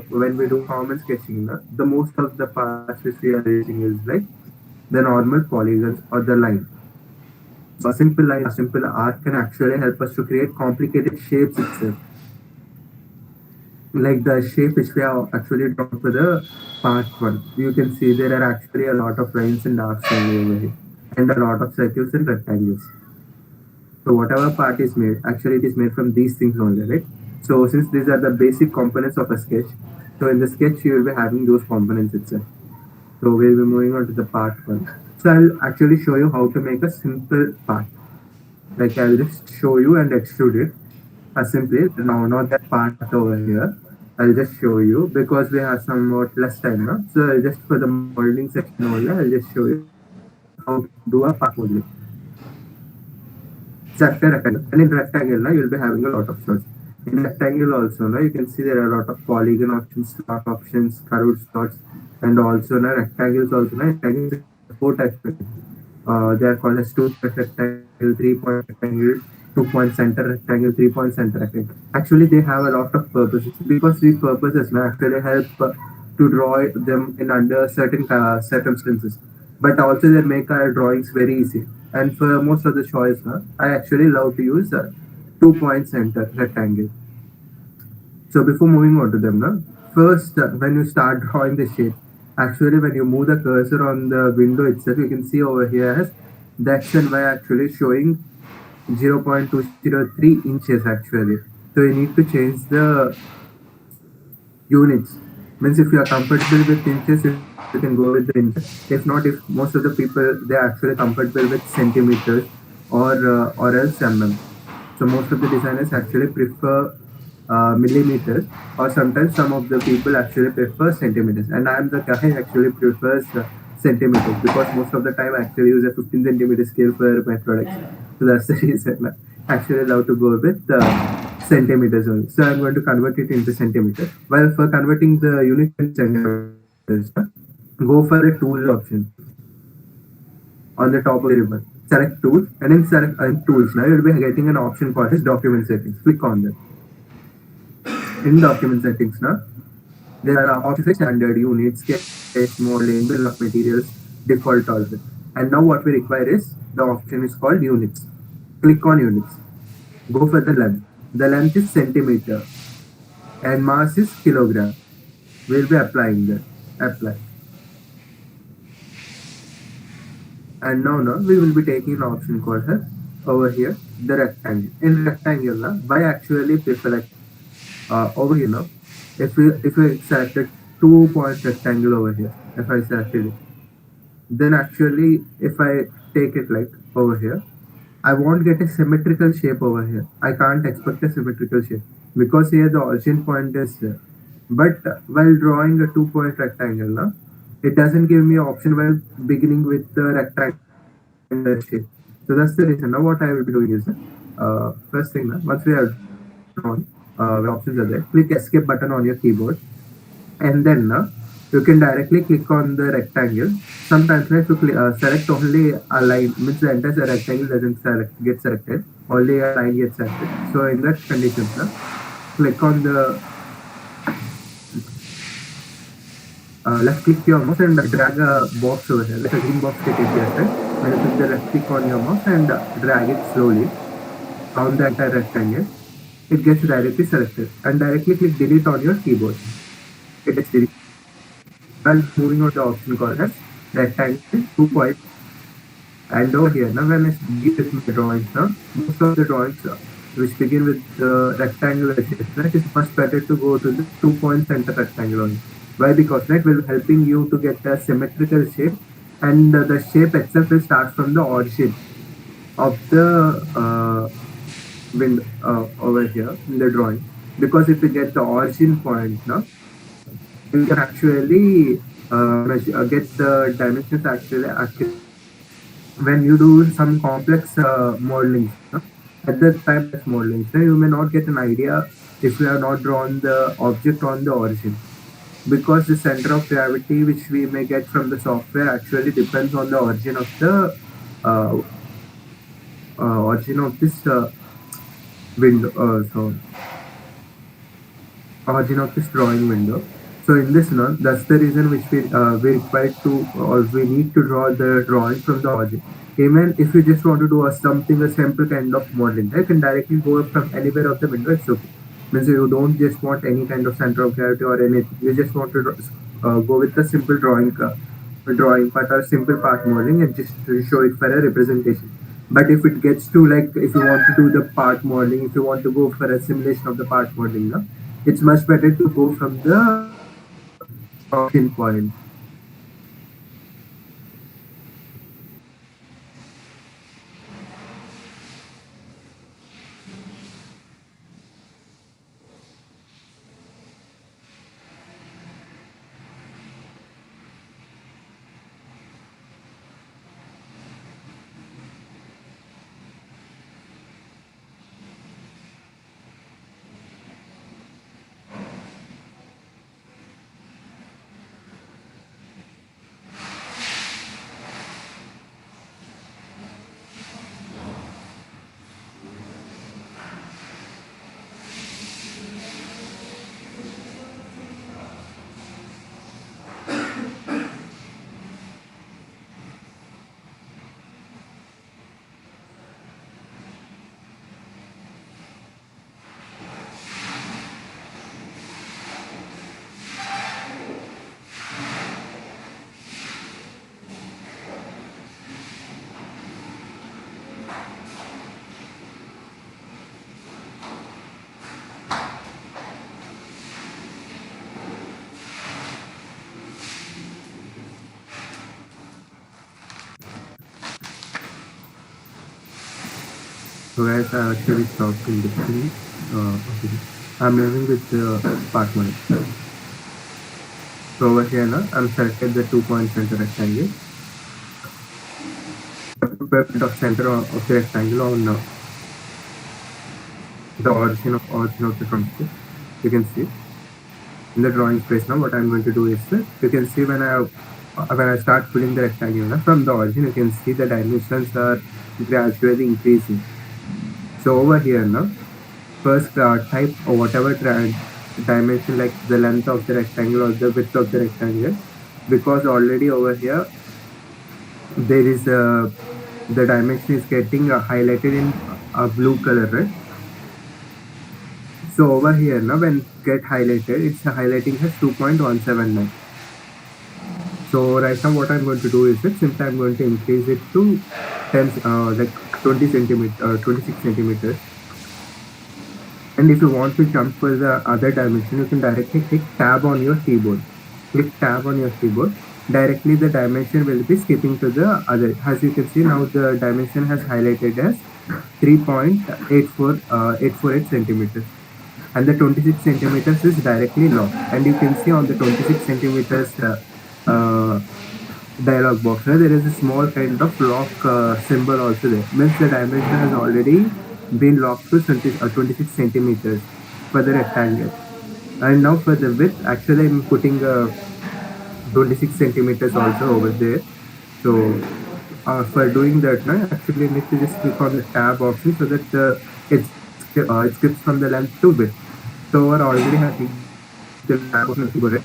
when we do common sketching, the most of the parts which we are using is like the normal polygons or the line. So a simple line, a simple arc can actually help us to create complicated shapes itself. Like the shape which we have actually drawn for the part one. You can see there are actually a lot of lines and arcs over here, and a lot of circles and rectangles. So whatever part is made, actually it is made from these things only, right? So since these are the basic components of a sketch, so in the sketch you will be having those components itself. So we'll be moving on to the part one. So I'll actually show you how to make a simple part. Like I'll just show you and extrude it. Simply now not that part over here. I'll just show you because we have somewhat less time now. So I'll just for the modeling section only, I'll just show you how to do a part modeling. Rectangle. And in rectangle now you'll be having a lot of slots. In rectangle also now you can see there are a lot of polygon options, slot options, curved slots, and also now rectangles also now rectangles 4 types. They are called as 2-point rectangle, 3-point rectangle, 2-point center rectangle, 3-point center rectangle. Actually, they have a lot of purposes because these purposes now actually help to draw them in under certain circumstances. But also they make our drawings very easy. And for most of the choice, I actually love to use 2-point center rectangle. So before moving on to them, first when you start drawing the shape, actually when you move the cursor on the window itself, you can see over here as the X and Y actually showing 0.203 inches actually. So you need to change the units. Means if you are comfortable with inches, you can go with the inches. If not, if most of the people they are actually comfortable with centimeters or else mm. So most of the designers actually prefer millimeters, or sometimes some of the people actually prefer centimeters. And I am the guy who actually prefers centimeters because most of the time I actually use a 15 centimeter scale for my products. So that's the reason I actually love to go with centimeters only. So I'm going to convert it into centimeters. Well, for converting the unit in centimeters, go for the tool option on the top of the ribbon. Select tool, and in select tools now you'll be getting an option called as document settings. Click on them. In document settings now, there are options like standard, units, sketch, modeling, bill of materials, default tolerance. And now what we require is the option is called units. Click on units. Go for the length. The length is centimeter and mass is kilogram. We'll be applying that. Apply. And now we will be taking an option called over here the rectangle. In rectangle, why actually prefer like over here now? If we selected 2-point rectangle over here, if I selected it, then actually if I take it like over here, I won't get a symmetrical shape over here. I can't expect a symmetrical shape because here the origin point is here. But while drawing a 2-point rectangle, it doesn't give me an option while beginning with the rectangle shape. So that's the reason. Now what I will be doing is, first thing, once we are drawn, the options are there, click escape button on your keyboard, and then you can directly click on the rectangle. Sometimes if you select only a line, means the entire rectangle doesn't get selected, only a line gets selected. So in that condition, click on the left click your mouse and drag a box over here, like a green box take it here, right? when you put the left click on your mouse and drag it slowly down the entire rectangle, it gets directly selected. And directly click delete on your keyboard. It gets deleted. While moving on the option called as rectangle 2 points. And over here, now when I begin with my drawings, now, most of the drawings which begin with the rectangular shape, right, it's much better to go to the 2 point center rectangle only. Why? Because that will helping you to get a symmetrical shape, and the shape itself will start from the origin of the wind over here in the drawing. Because if you get the origin point now, you can actually get the dimensions actually accurate when you do some complex modeling. At the time of modeling, you may not get an idea if you have not drawn the object on the origin, because the center of gravity which we may get from the software actually depends on the uh, origin of this window. Origin of this drawing window. So in this one, that's the reason which we require to, or we need to draw the drawing from the origin. Even if you just want to do a simple kind of modeling, you can directly go from anywhere of the window. It's okay. Means you don't just want any kind of center of gravity or anything. You just want to go with the simple drawing part or simple part modeling and just to show it for a representation. But if it gets to, like, if you want to do the part modeling, if you want to go for a simulation of the part modeling, no, it's much better to go from the origin point. So guys, I actually stopped in between. Okay. I'm living with the part one. So over here now, I'm selected the 2 point center rectangle. Percent of center of the rectangle on the origin of the concept. You can see in the drawing space now. What I'm going to do is you can see when I start pulling the rectangle now, from the origin, you can see the dimensions are gradually increasing. So over here now, first type or whatever dimension, like the length of the rectangle or the width of the rectangle, because already over here there is the dimension is getting highlighted in a blue color, right? So over here now, when get highlighted, it's highlighting as 2.179. So right now what I'm going to do is simply I'm going to increase it to 10, like 20 centimeter, 26 centimeters. And if you want to jump for the other dimension, you can directly click tab on your keyboard. Click tab on your keyboard. Directly the dimension will be skipping to the other. As you can see now, the dimension has highlighted as 3.848 centimeters. And the 26 centimeters is directly locked. And you can see on the 26 centimeters dialog box, there is a small kind of lock symbol also there. Means the dimension has already been locked to 26 centimeters for the rectangle. And now for the width, actually I'm putting 26 centimeters also over there. So for doing that, actually I need to just click on the tab option so that it skips from the length to width. So I already have the tab option. So that's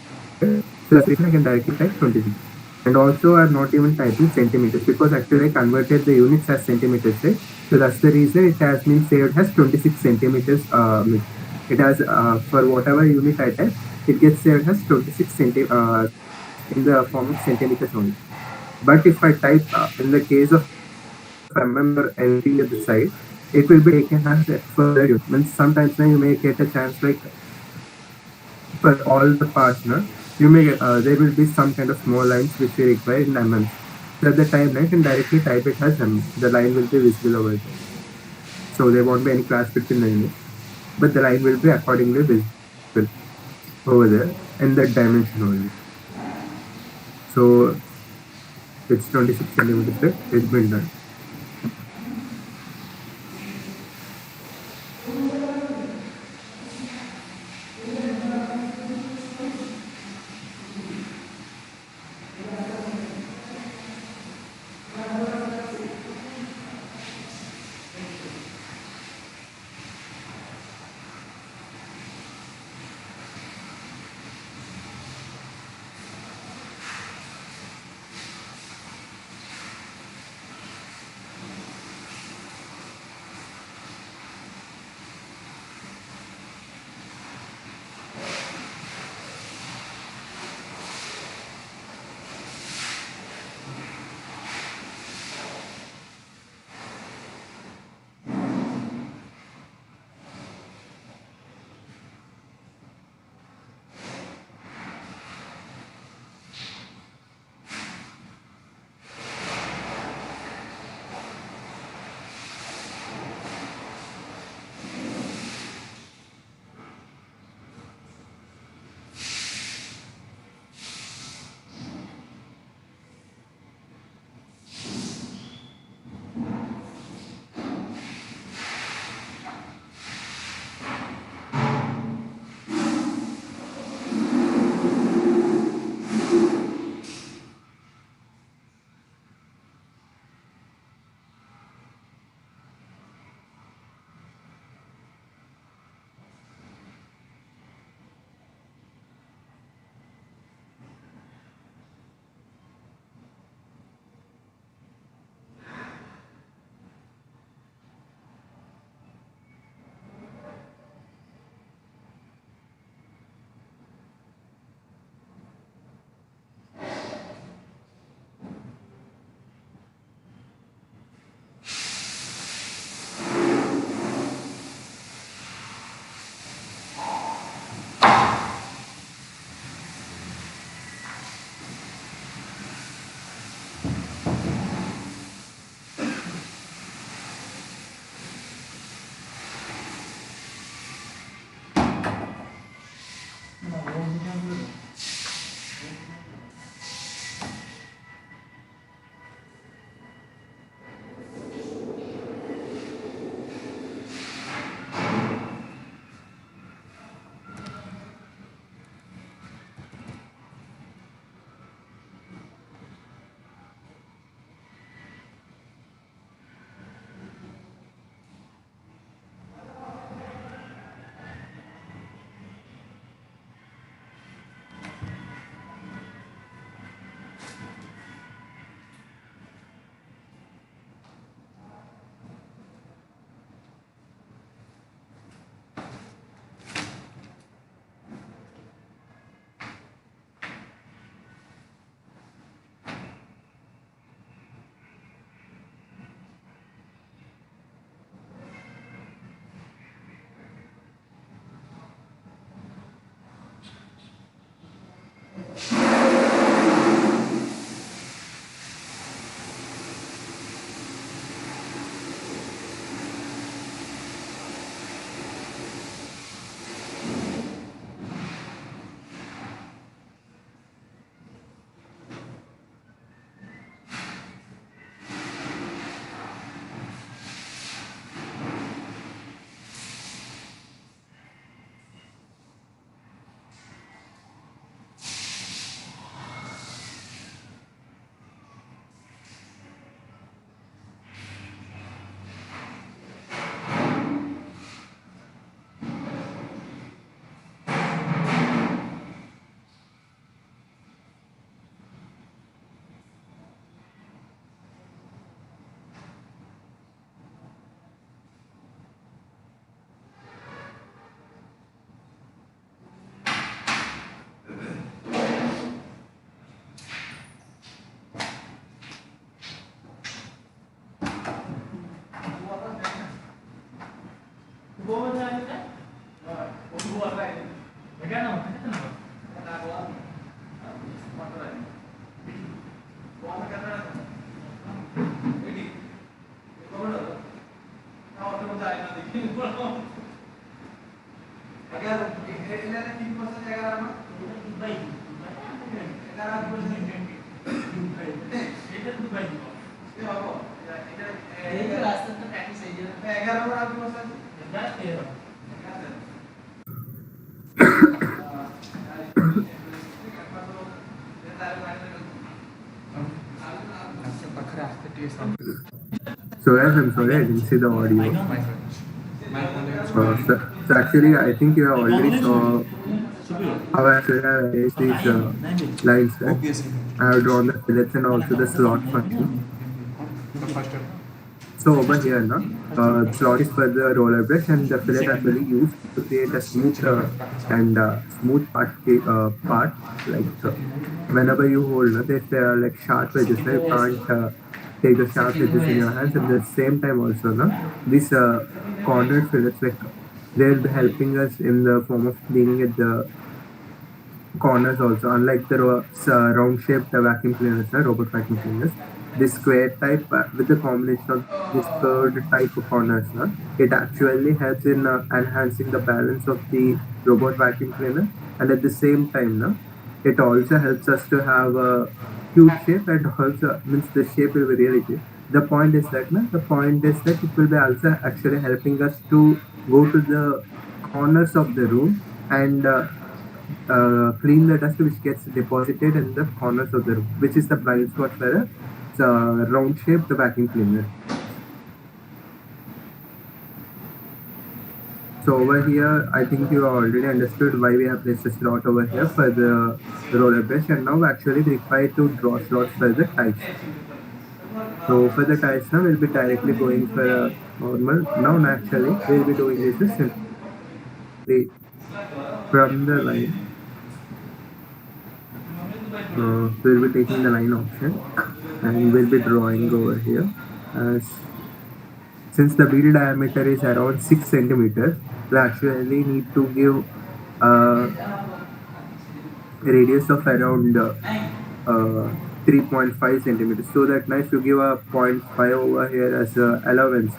the reason I can directly type 26. And also, I'm not even typing centimeters because actually I converted the units as centimeters, right? So that's the reason it has been saved as 26 centimeters. It has for whatever unit I type, it gets saved as 26 in the form of centimeters only. But if I type in the case of mm or anything at the side, it will be taken as a further unit. Means sometimes now you may get a chance like for all the parts, no, you may there will be some kind of small lines which we require in mm. So at the time, I can directly type it as the line will be visible over there. So there won't be any clash between the units, but the line will be accordingly visible over there in that dimension only. So it's 26 centimeters, right? It's been done. ପାଖରେ ଆସ୍ତେ ଟିକେ sound So yes, I'm sorry, I didn't see the audio. So actually, I think you have already saw how actually I arranged these lines, right? I have drawn the fillets and also the slot function. Fast So over here now, slot is for the roller brush and the fillet actually used to create a smooth and smooth part. Like whenever you hold, if there are like sharp edges, you can't take the sharp edges in your hands. At the same time also, these cornered fillets, like they'll be helping us in the form of cleaning at the corners also. Unlike the round shaped vacuum cleaners, robot vacuum cleaners, this square type with the combination of this curved type of corners, it actually helps in enhancing the balance of the robot vacuum cleaner, and at the same time, it also helps us to have a cute shape, and also means the shape will be really cute. The point is that it will be also actually helping us to go to the corners of the room and clean the dust which gets deposited in the corners of the room, which is the blind spot for a round shaped vacuum cleaner. So over here, I think you already understood why we have placed a slot over here for the roller brush, and now actually we require to draw slots for the tiles. So for the tiles now, we'll be directly going for a normal. Now naturally, we'll be doing this simply from the line. We'll be taking the line option and we'll be drawing over here. Since the wheel diameter is around 6 centimeters, we actually need to give a radius of around 3.5 centimeters. So that now if you give a 0.5 over here as a allowance,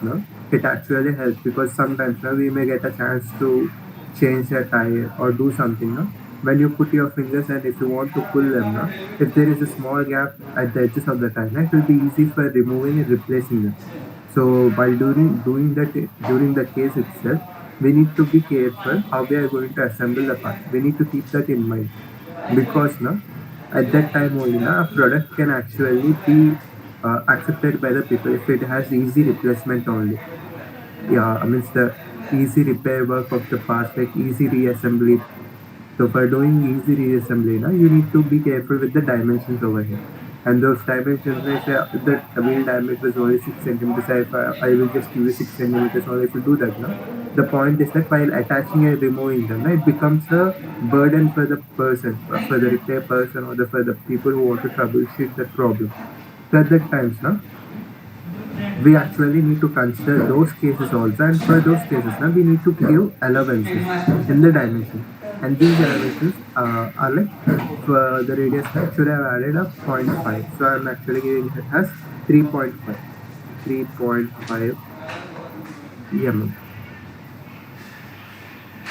it actually helps, because sometimes we may get a chance to change a tire or do something. When you put your fingers and if you want to pull them, if there is a small gap at the edges of the tire, it will be easy for removing and replacing them. So while doing that during the case itself, we need to be careful how we are going to assemble the parts. We need to keep that in mind, because at that time only a product can actually be accepted by the people if it has easy replacement only. Yeah, I mean the easy repair work of the parts, like easy reassembly. So for doing easy reassembly, you need to be careful with the dimensions over here. And those dimensions, let's say the wheel diameter is only 6 centimeters, I will just give you 6 centimeters, or if you do that, the point is that while attaching and removing them, it becomes a burden for the person, for the repair person, or for the people who want to troubleshoot the problem. So at that times, we actually need to consider those cases also, and for those cases, we need to give allowances in the dimension. And these allowances are like for the radius. Actually, I've added a 0.5, so I'm actually giving it as 3.5 mm.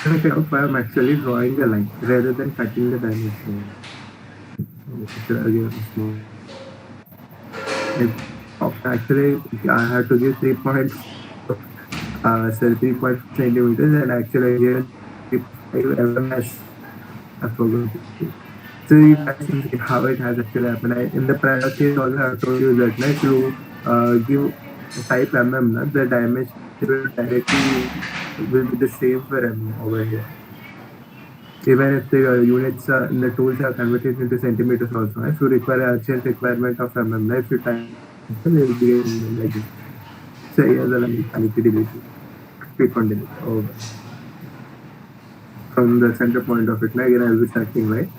Okay, I'm actually drawing a line rather than cutting the dimension. So again, small. Actually, I had to give 3.5 centimeters, and actually here 3.5 mm as I forgot. So you guys can see how it has actually happened. In the prior case, also I told you that if you give type mm, the dimension will directly will be the same for mm over here. Even if the units in the tools are converted into centimeters also, if you require urgent requirement of mm, if you type, it will be like this. So here's the line, I need to delete it. Click on delete. Oh. From the center point of it, again I will be starting right,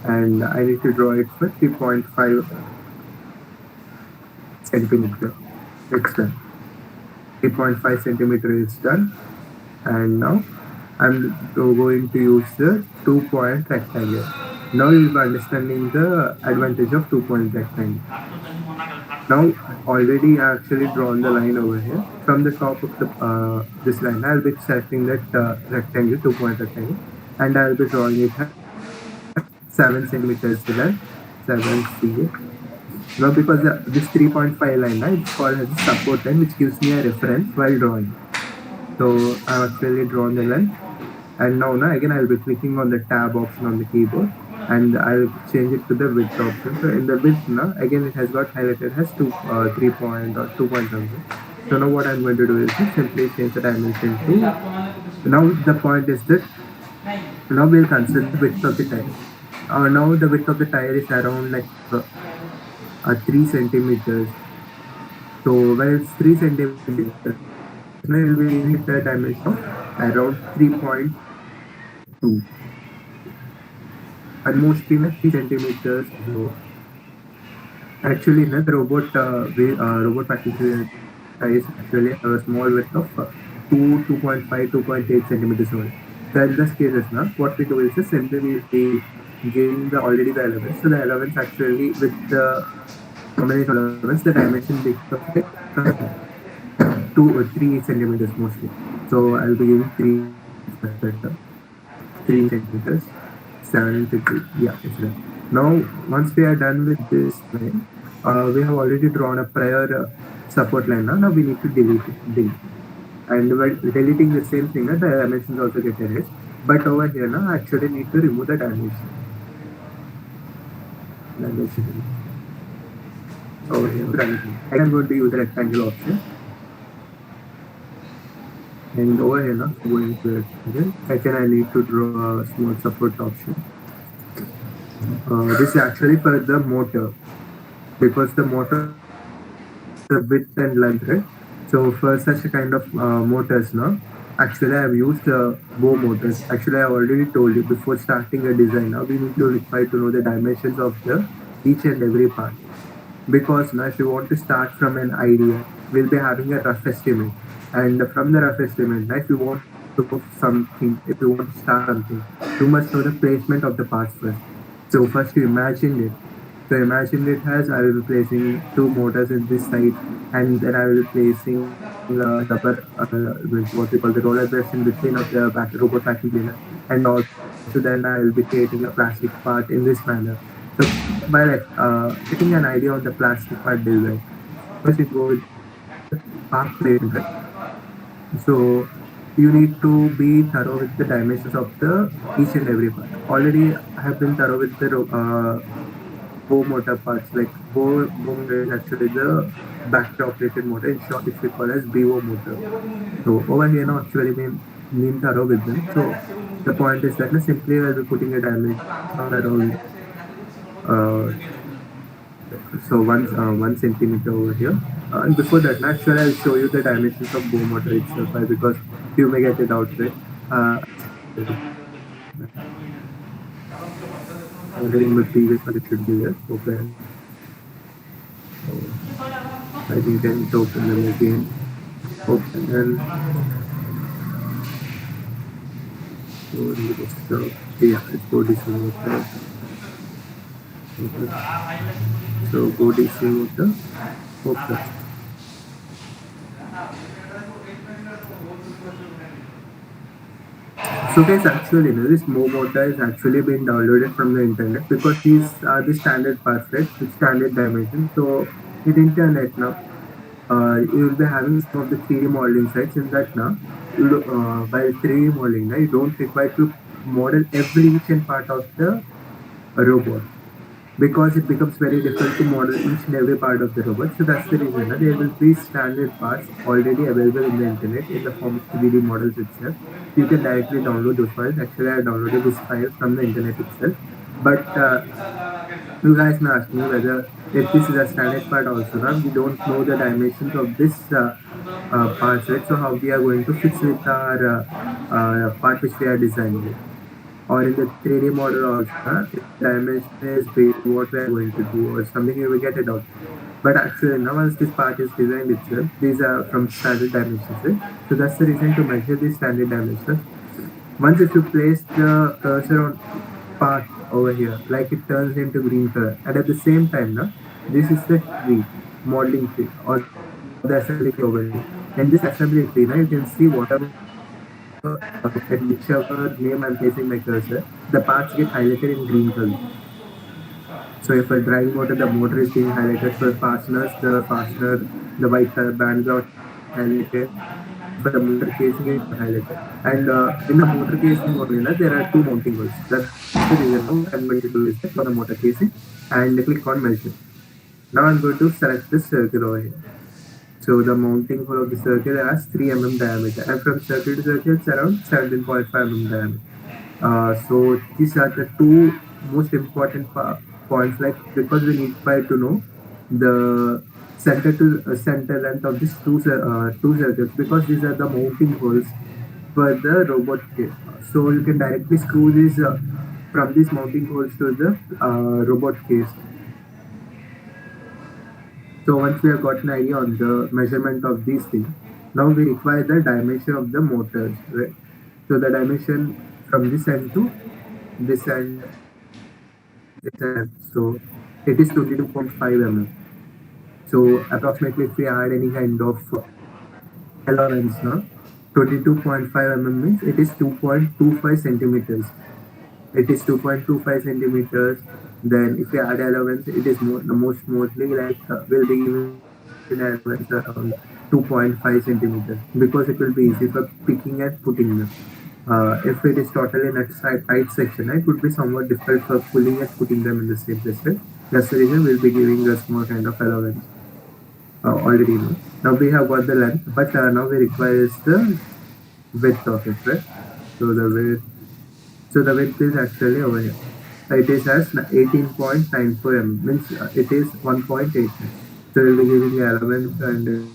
and I need to draw it for 3.5 centimeter. It's done. 3.5 centimeter is done, and now I'm going to use the 2-point rectangle. Now you'll be understanding the advantage of 2-point rectangle. Now already I actually drawn the line over here. From the top of the this line, I'll be selecting that rectangle, 2-point rectangle, and I'll be drawing it at 7 centimeters length, 7 cm. Now because this 3.5 line, it's called as a support line, which gives me a reference while drawing. So I've actually drawn the length, and now again I'll be clicking on the tab option on the keyboard, and I'll change it to the width option. So in the width now, again it has got highlighted as 3 point or 2 point something. So now what I'm going to do is just simply change the dimension to, now the point is that now we'll consider the width of the tire. Now the width of the tire is around like 3 centimeters. So when it's 3 centimeters, now it will be in the dimension of around 3.2, and mostly like 3 centimeters. So actually, the robot package is actually have a small width of 2.5, 2.8 centimeters only. So in this cases, now what we do is just simply we giving the already the elements. So the elements actually with the combination of elements, the dimension becomes like 2 or 3 centimeters mostly. So I'll be giving 3 centimeters, 7 yeah, it's right. Now once we are done with this line, we have already drawn a prior support line. Now we need to delete it. And while deleting the same thing, the dimensions also get erased. But over here now, I actually need to remove the dimension. Over here, I am going to use the rectangle option. And over here now, going to rectangle, again I need to draw a small support option. This is actually for the motor, because the motor, the width and length, right? So for such a kind of motors now, actually I've used bow motors. Actually I've already told you before starting a design now, we need to require to know the dimensions of the each and every part. Because now if you want to start from an idea, we'll be having a rough estimate. And from the rough estimate, now if you want to put something, if you want to start something, you must know the placement of the parts first. So first you imagine it. So imagine it as I will be placing 2 motors in this side, and then I will be placing rubber, what we call the roller brush in between of the robot vacuum cleaner, and also then I will be creating a plastic part in this manner. So by getting an idea of the plastic part design, first you go with part placement, right? So you need to be thorough with the dimensions of the each and every part. Already I have been thorough with the bow motor parts. Like bow motor is actually the battery operated motor, in short which we call as BO motor. So over here now actually mean thorough with them. So the point is that now simply I'll be putting a dimension around so 1 centimeter over here. And before that, actually I'll show you the dimensions of bow motor itself, because you may get it out right. Already in the previous one it should be there. Okay. So, I think then to open them again. Open and yeah, it's body motor. Okay. So body motor. Okay. So guys, actually, this Mo motor is actually been downloaded from the internet, because these are the standard parts, right? The standard dimensions. So with internet now, you will be having some of the 3D modeling sites. In that now, by 3D modeling now, you don't require to model every each and part of the robot, because it becomes very difficult to model each and every part of the robot. So that's the reason that there will be standard parts already available in the internet in the form of 3D models itself. You can directly download those files. Actually, I downloaded this file from the internet itself. But you guys may ask me whether if this is a standard part also, now we don't know the dimensions of this parts, right? So how we are going to fix with our part which we are designing, or in the 3D model also, if dimension is based what we are going to do or something, you will get it out. But actually now once this part is designed itself, these are from standard dimensions, right? So that's the reason to measure these standard dimensions. Once if you place the cursor on part over here, like it turns into green color. And at the same time, now this is the tree, modeling tree, or the assembly tree over here. In this assembly tree, now you can see whatever at whichever name I'm placing my cursor, the parts get highlighted in green color. So if a driving motor, the motor is being highlighted. For fasteners, the white color bands are highlighted. For the motor casing, it's highlighted. And in the motor casing only, there are two mounting holes. That's the reason now what I'm going to do is that for the motor casing and click on measure. Now I'm going to select this circle over here. So the mounting hole of the circle has 3 mm diameter, and from circle to circle it's around 17.5 mm diameter. So these are the two most important points, like because we need to know the center to center length of these two circles, because these are the mounting holes for the robot kit. So you can directly screw these from these mounting holes to the robot case. So once we have got an idea on the measurement of these things, now we require the dimension of the motors, right? So the dimension from this end to this end, so it is 22.5 mm. So approximately if we add any kind of allowance now, 22.5 mm means it is 2.25 centimeters. It is 2.25 centimeters. Then if we add allowance, it is more, the most mostly like will be given allowance around 2.5 centimeters, because it will be easy for picking and putting them. If it is totally in a tight section, it would be somewhat difficult for pulling and putting them in the same place, right? That's the reason we'll be giving us more kind of allowance. Already know. Now we have got the length, but now we require is the width of it, right? So the width is actually over here. It is as 18.94 mm, means it is 1.8. So we'll be giving the allowance, and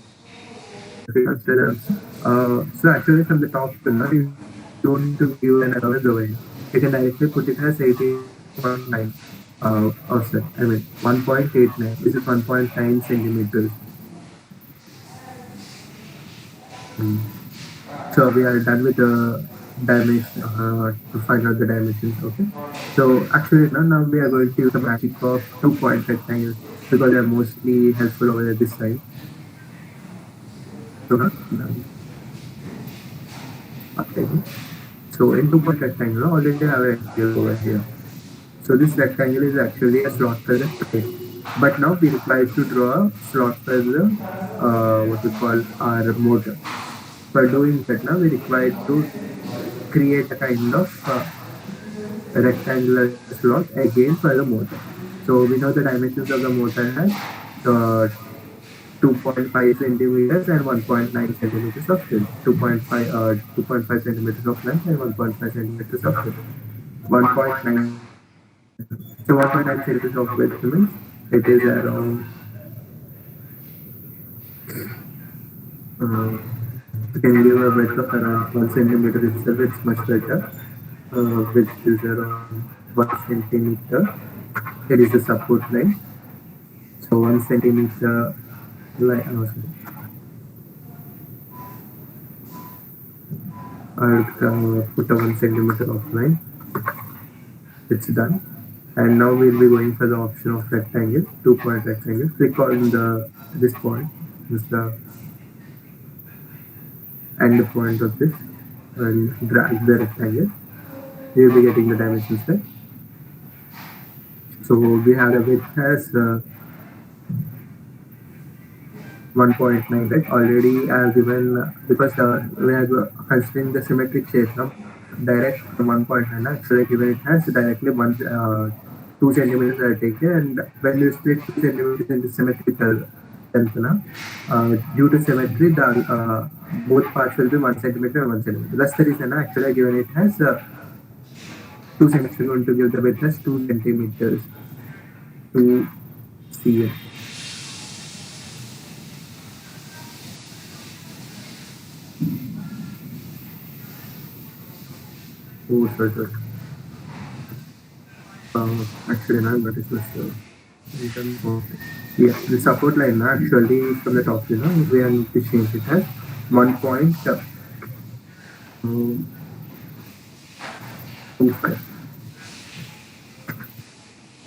so actually from the top to now, you don't need to give an allowance over here. You can directly put it as 18.9. Offset. I mean 1.89. This is 1.9 centimeters. So we are done with the dimension to find out the dimensions. Okay. So actually now we are going to use the magic of 2-point rectangles, because they are mostly helpful over this side. So now, okay. So in 2-point rectangle, already have a rectangle over here. So this rectangle is actually a slot for the plate. But now we require to draw a slot for the what we call our motor. For doing that, now we require to create a kind of rectangular slot again for the motor. So we know the dimensions of the motor has 2.5 centimeters and 1.9 centimeters of width. 2.5 centimeters of length and 1.5 centimeters of width. 1.9. So 1.9 centimeters of width means it is around. You can give a width of around 1 centimeter itself, it's much better. Width is around 1 centimeter. It is the support line. So 1 centimeter line. I'll put a 1 centimeter of line. It's done. And now we'll be going for the option of rectangle, 2-point rectangle. Click on this point, this the end point of this, and drag the rectangle. You'll be getting the dimensions there. So we have the width as 1.9, right? Already I have given, because we are considering the symmetric shape now. Direct 1.9, actually given it has directly 2 centimeters are taken, and when you split 2 centimeters into symmetrical length, due to symmetry, both parts will be 1 centimeter and 1 centimeter. That's the reason actually given it has 2 centimeters. We're going to give the width as 2 centimeters to cm. Oh, sorry. Actually, no, but it was yeah, the support line actually from the top, we need to change it as 1 point. 25.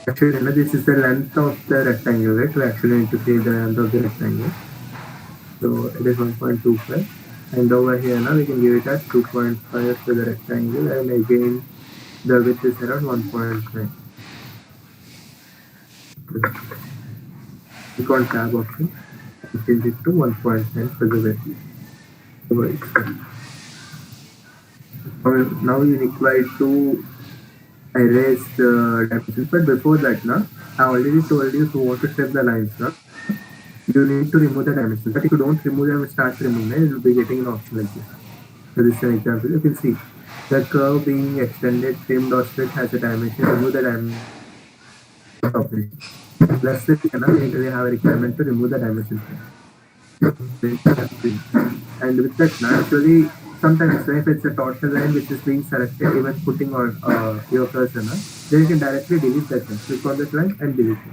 Actually, this is the length of the rectangle, right? We actually need to see the length of the rectangle. So it is 1.25. And over here now we can give it as 2.5 for the rectangle, and again the width is around 1.9. Click on tab option and change it to 1.9 for the width. Now you require to erase the dimensions, but before that now I already told you if you want to strip the lines now you need to remove the dimensions, but if you don't remove them and start removing them, you will be getting an option like this. So this is an example. You can see the curve being extended, trimmed or split has a dimension, remove the dimension operation. Plus this we have a requirement to remove the dimensions. And with that naturally sometimes if it's a total line which is being selected even putting on your cursor, then you can directly delete that line. Click on that line and delete it.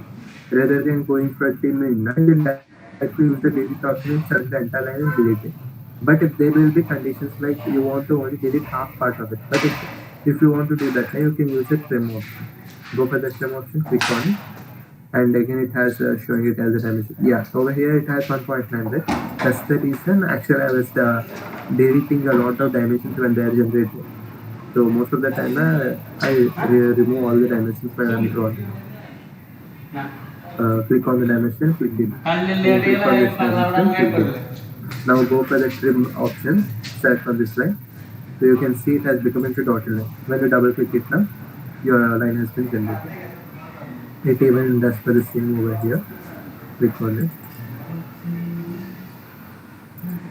Rather than going for trimming, you can directly use the delete option and select the entire line and delete it. But if there will be conditions like you want to only delete half part of it, but if you want to do that, then you can use the trim option. Go for the trim option, click on it, and again it has showing it as a dimension. Yeah, over here it has 1.9, right? That's the reason actually I was deleting a lot of dimensions when they are generated. So most of the time I remove all the dimensions when I'm drawing. Click on the dimension, click delete. Click on this dimension, click delete. Now go for the trim option, select on this line. So you can see it has become into dotted line. When you double click it now, your line has been generated. It even does for the same over here. Click on it.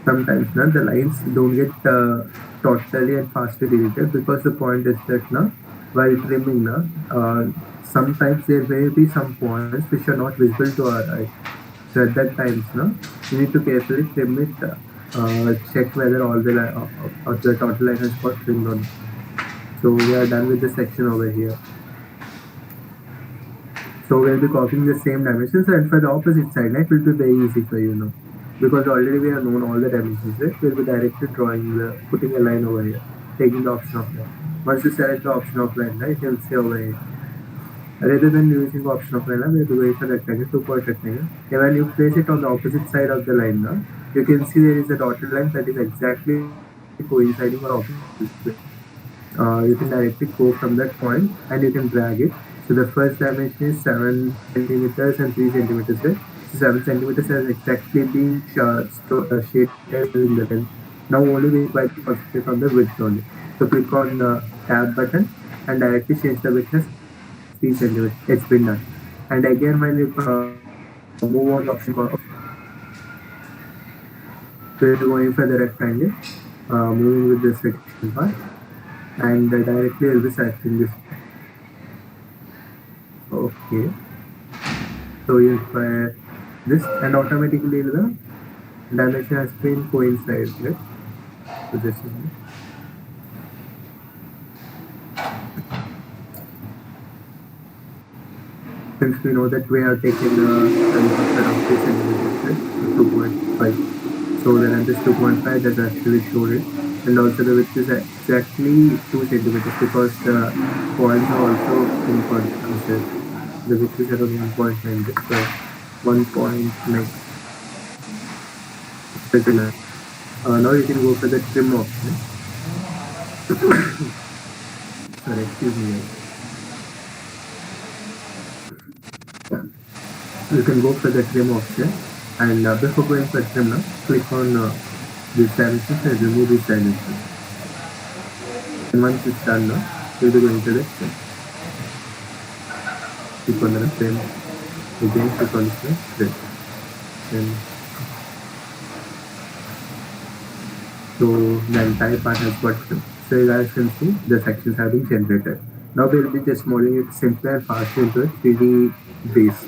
Sometimes now the lines don't get totally and fastly deleted because the point is that now while trimming now sometimes there may be some points which are not visible to our eye. So at that times now you need to carefully trim it, check whether all the total line has got trimmed on. So we are done with the section over here. So we'll be copying the same dimensions, and for the opposite side, it will be very easy for you now. Because already we have known all the dimensions, right? We'll be directly putting a line over here, taking the option of line. Once you select the option of line, you can say over here. Rather than using option of line, we'll be going for rectangle, 2-point rectangle. And when you place it on the opposite side of the line now, you can see there is a dotted line that is exactly coinciding or opposite. You can directly go from that point and you can drag it. So the first dimension is 7 centimeters and 3 centimeters, right? So 7 centimeters has exactly been shaded in the length. Now only we require to concentrate on the width only. So click on the tab button and directly change the width as 3 centimeters. It's been done. And again when you move on the option so you're going for the rectangle, moving with the section part, and directly will be selecting this. Okay, so you require this and automatically the dimension has been coincided, right? So this is it. Since we know that we have taken the dimension of 3 centimeters, right? 2.5. So the length is 2.5, that's actually showed it. And also the width is exactly 2 centimeters because the points are also in concept. The width is around 1.9, so 1.9. Now you can go for the trim option. Sorry, excuse me. You can go for the trim option, and before going for trim now, click on this dimension and remove this dimension. And once it's done now, you'll be going to the trim. Click on the trim. Again click on the trim. And so the entire part has got trim. So you guys can see the sections have been generated. Now we'll be just modeling it simply and faster into a 3D base.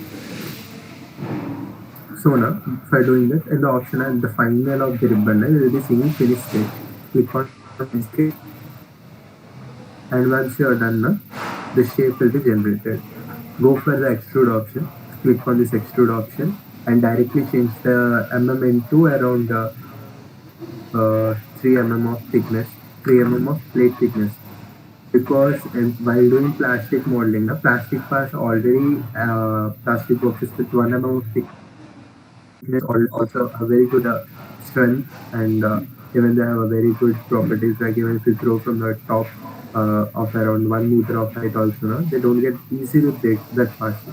So now, for doing that, in the option at the final of the ribbon, you will be seeing finish state. Click on finish state, and once you are done now, the shape will be generated. Go for the extrude option, click on this extrude option, and directly change the mm into around 3 mm of thickness, 3 mm of plate thickness. because while doing plastic modeling, the plastic parts already plastic boxes with 1 mm of thickness also a very good strength, and even they have a very good properties. Like even if you throw from the top of around 1 meter of height, also they don't get easily break that fast.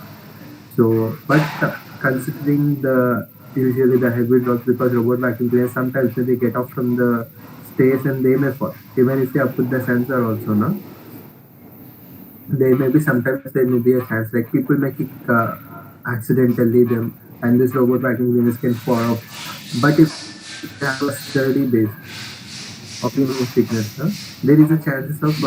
So, but considering the usually the heavy drops, because robot vacuum cleaners sometimes when they get off from the stairs and they may fall. Even if they have put the sensor also, no, there may be sometimes there may be a chance like people may kick accidentally them, and this robot vacuum cleaners can fall off. But if they have a sturdy base of minimum thickness, there is a chances of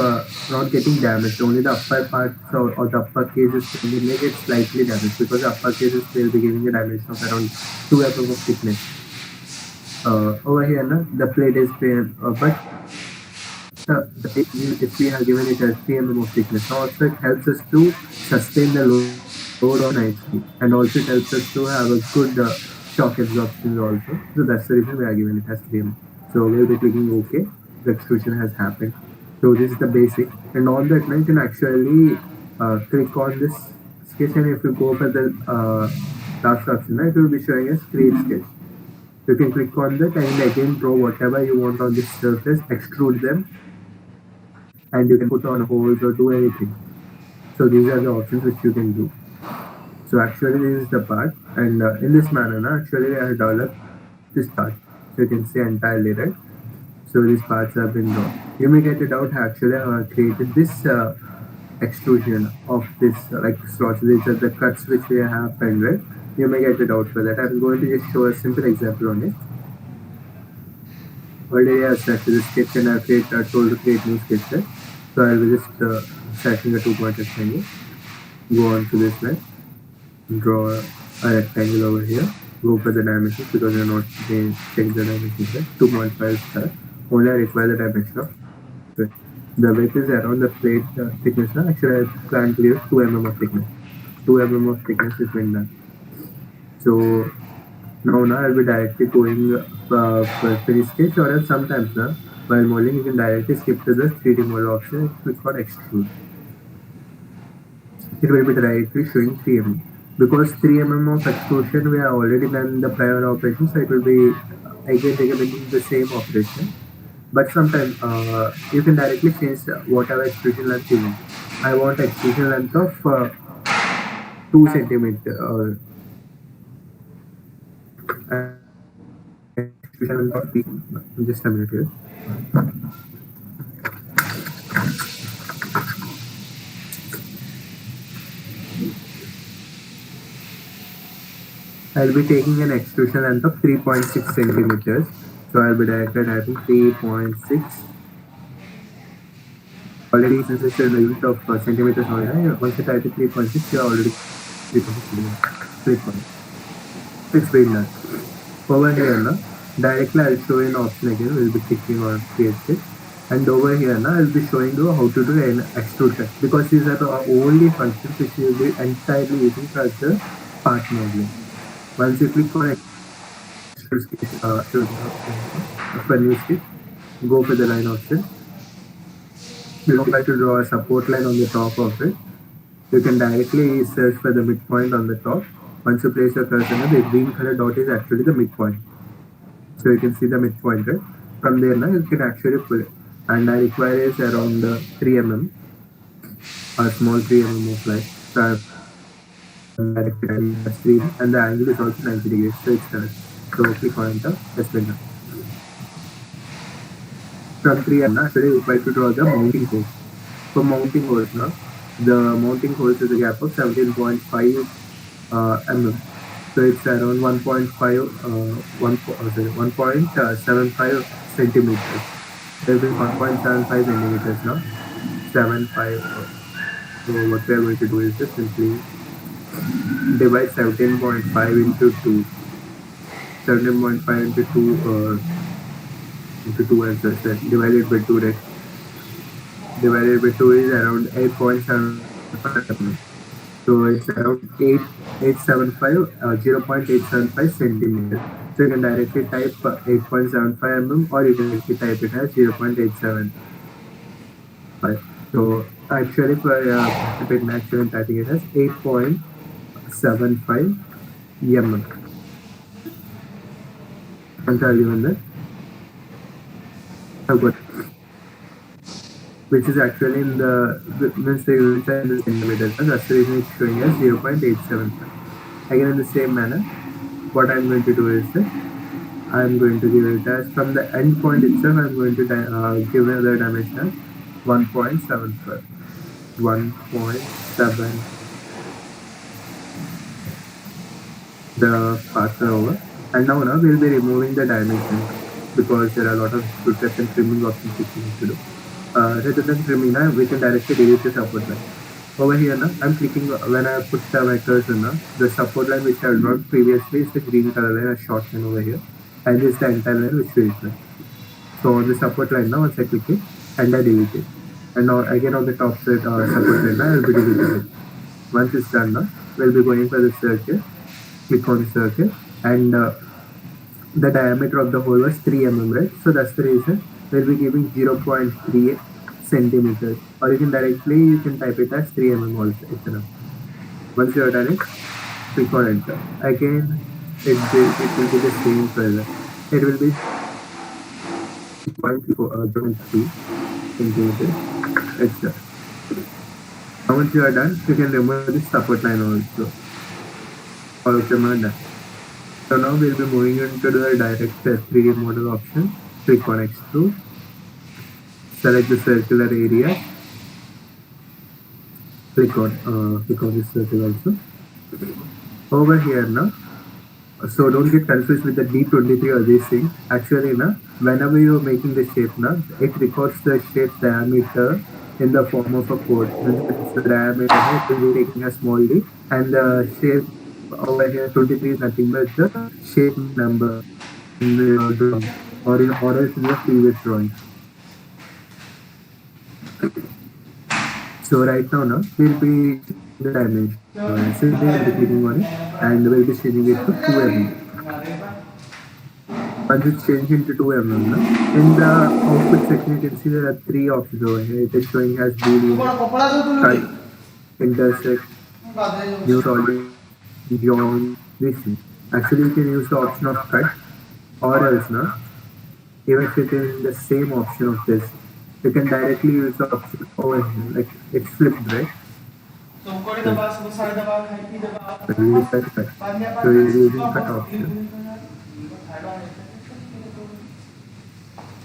not getting damaged. Only the upper parts or the upper cases may get slightly damaged, because the upper cases will be giving a damage of around 2 mm of thickness. Over here, the plate is but if we have given it a 3 mm of thickness, also it helps us to sustain the load on nicely, and also it helps us to have a good shock absorption also. So that's the reason we are giving it as 3 mm. So we'll be clicking OK. The extrusion has happened. So this is the basic, and on that you can actually click on this sketch, and if you go for the last option, it will be showing us create sketch. You can click on that and again draw whatever you want on this surface, extrude them, and you can put on holes or do anything. So these are the options which you can do. So actually this is the part, and in this manner actually I have developed this part. So you can see entirely, right? So these parts have been drawn. You may get it out, actually I have created this extrusion of this like slots. These are the cuts which we have done, right? You may get it out for that. I'm going to just show a simple example on it. Already I have selected the sketch and I have told to create new sketch, right? So I will just selecting a 2-point rectangle, go on to this line, draw a rectangle over here, go for the dimensions because you're not check the dimensions, right? 2.5 star. Only I require the dimension of width. The width is around the plate thickness. Actually, I plan to use 2 mm of thickness. 2 mm of thickness is been done. So now I'll be directly going for finish sketch, or else sometimes while modeling you can directly skip to the 3D model option. Click on extrude. It will be directly showing 3 mm. Because 3 mm of extrusion we have already done the prior operation, so it will be again taken the same operation. But sometimes you can directly change whatever extrusion length you want. I want extrusion length of 2 centimeter. Just a minute here. I'll be taking an extrusion length of 3.6 centimeters. So I'll be directly typing 3.6. Already since it's in the unit of centimeters only, once you type 3.6, you're already 3.6. It's been done. Over here, directly I'll show you an option again. We'll be clicking on create sketch. And over here, I'll be showing you how to do an extrude cut, because these are the only functions which you'll be entirely using for the part modeling. Once you click on extrude sketch, for new sketch, go for the line option. You don't like to draw a support line on the top of it. You can directly search for the midpoint on the top. Once you place your cursor, the green color dot is actually the midpoint. So you can see the midpoint, right? From there, you can actually pull it. And I require is around 3 mm, a small 3 mm of light. So I've directed the screen, and the angle is also 90 degrees. So it's done. So click on enter, that's been done. From 3 mm, actually we require to draw the mounting holes. For mounting holes, the mounting holes is a gap of 17.5 mm. So it's around 1.75 centimeters. There will be 1.75 centimeters now. 75. So what we are going to do is just simply divide 17.5 into 2. 17.5 into 2 into 2 as I said. Divided by 2, right? Divided by 2 is around 8.75 mm. So it's around 0.875 centimeters. So you can directly type 8.75 mm, or you can directly type it as 0.875. So actually for participant actually I'm typing it as 8.75 mm. I'm telling you that. I've got, which is actually in the means the units are in the centimeters. And that's the reason it's showing as 0.875. Again in the same manner, what I'm going to do is that I'm going to give it as from the end point itself. I'm going to give another dimension as 1.75. 1.7. The parts are over. And now we'll be removing the dimension because there are a lot of filters and trimming options which we need to do. Rather than trimming now, we can directly delete the support line. Over here now, I'm clicking when I put my cursor now, the support line which I had drawn previously is the green color line, a short line over here, and this is the entire line which we required. So on the support line now, once I click it, and I delete it. And now again on the top side support line now, I'll be deleting it. Once it's done now, we'll be going for the circle, click on the circle, and the diameter of the hole was 3 mm, right? So that's the reason we'll be giving 0.38 centimeters, or you can type it as 3 mm also. It's enough. Once you are done it, click on enter. Again, it will be the same further. It will be 0.3 centimeters. It's done. Now once you are done, you can remove the support line also. All of them are done. So now we'll be moving into the direct 3D model option. Click on extrude. Select the circular area. Click on this circle also. Over here now. So don't get confused with the D23 or this thing. Actually now, whenever you're making the shape now, it records the shape's diameter in the form of a code. The diameter it will be taking a small d, and the shape over here 23 is nothing but the shape number in the drawing, or else in the previous drawing. So right now we'll be the dimension. So we'll be clicking on it and we'll be changing it to 2 mm. Once it's changed into 2 mm now, in the output section you can see there are 3 options over here. It is showing as boolean, cut, intersect, new solid, join, this thing. Actually you can use the option of cut, or else now, even if it is in the same option of this, you can directly use the option over here, like it's flipped, right? So use that cut. So you're using cut option.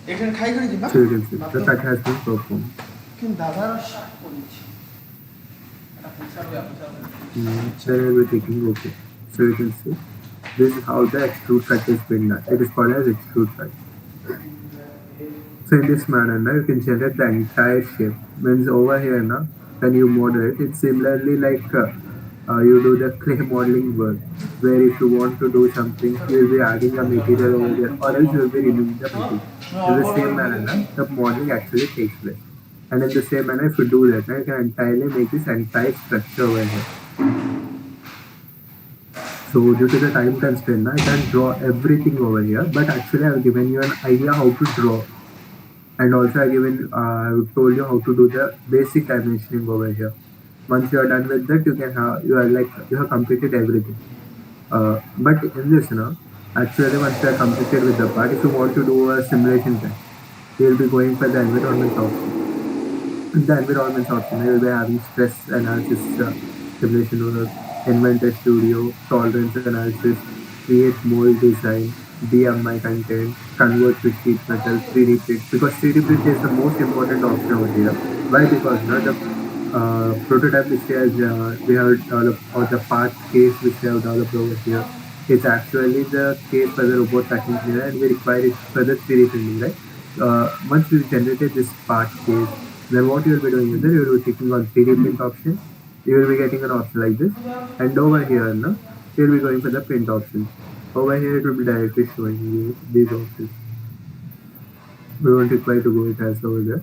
So you can see the cut has been performed. Then we'll be clicking OK. So you can see this is how the extrude cut is been done. It is called as extrude cut. So in this manner now you can generate the entire shape. Means over here now, when you model it, it's similarly like you do the clay modeling work, where if you want to do something, you will be adding a material over there, or else you will be removing the material. In the same manner now, the modeling actually takes place. And in the same manner, if you do that, now you can entirely make this entire structure over here. So due to the time constraint, I can't draw everything over here, but actually I've given you an idea how to draw. And also I've told you how to do the basic dimensioning over here. Once you are done with that, you have completed everything. But in this now, actually once you are completed with the part, if you want to do a simulation test, you will be going for the environment option. In the environment option, you will be having stress analysis simulation work, inventor studio, tolerance analysis, create mold design, DMI content, convert to sheet metal, 3D print. Because 3D print is the most important option over here. Why? Because the prototype which we have developed, or the part case which we have developed over here, is actually the case for the robot cutting engineer, and we require it for the 3D printing, right? Once we've generated this part case, then what you will be doing is that you will be clicking on 3D print option. You will be getting an option like this, and over here now, you will be going for the print option. Over here it will be directly showing you these options. We won't require to go it as over there.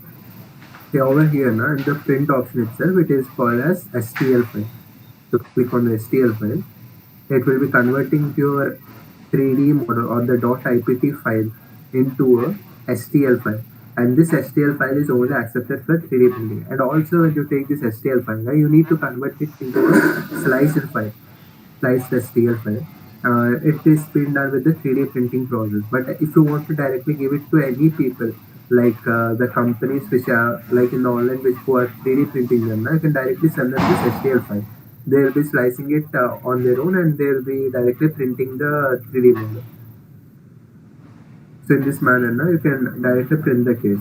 Okay, over here now, in the print option itself, it is called as STL file. So click on the STL file. It will be converting your 3D model or the .ipt file into a STL file. And this STL file is only accepted for 3D printing. And also when you take this STL file, you need to convert it into a sliced file, sliced STL file. It is been done with the 3D printing process. But if you want to directly give it to any people, like the companies which are like in the online which who are 3D printing them, you can directly send them this STL file. They'll be slicing it on their own and they'll be directly printing the 3D model. So in this manner, you can directly print the case.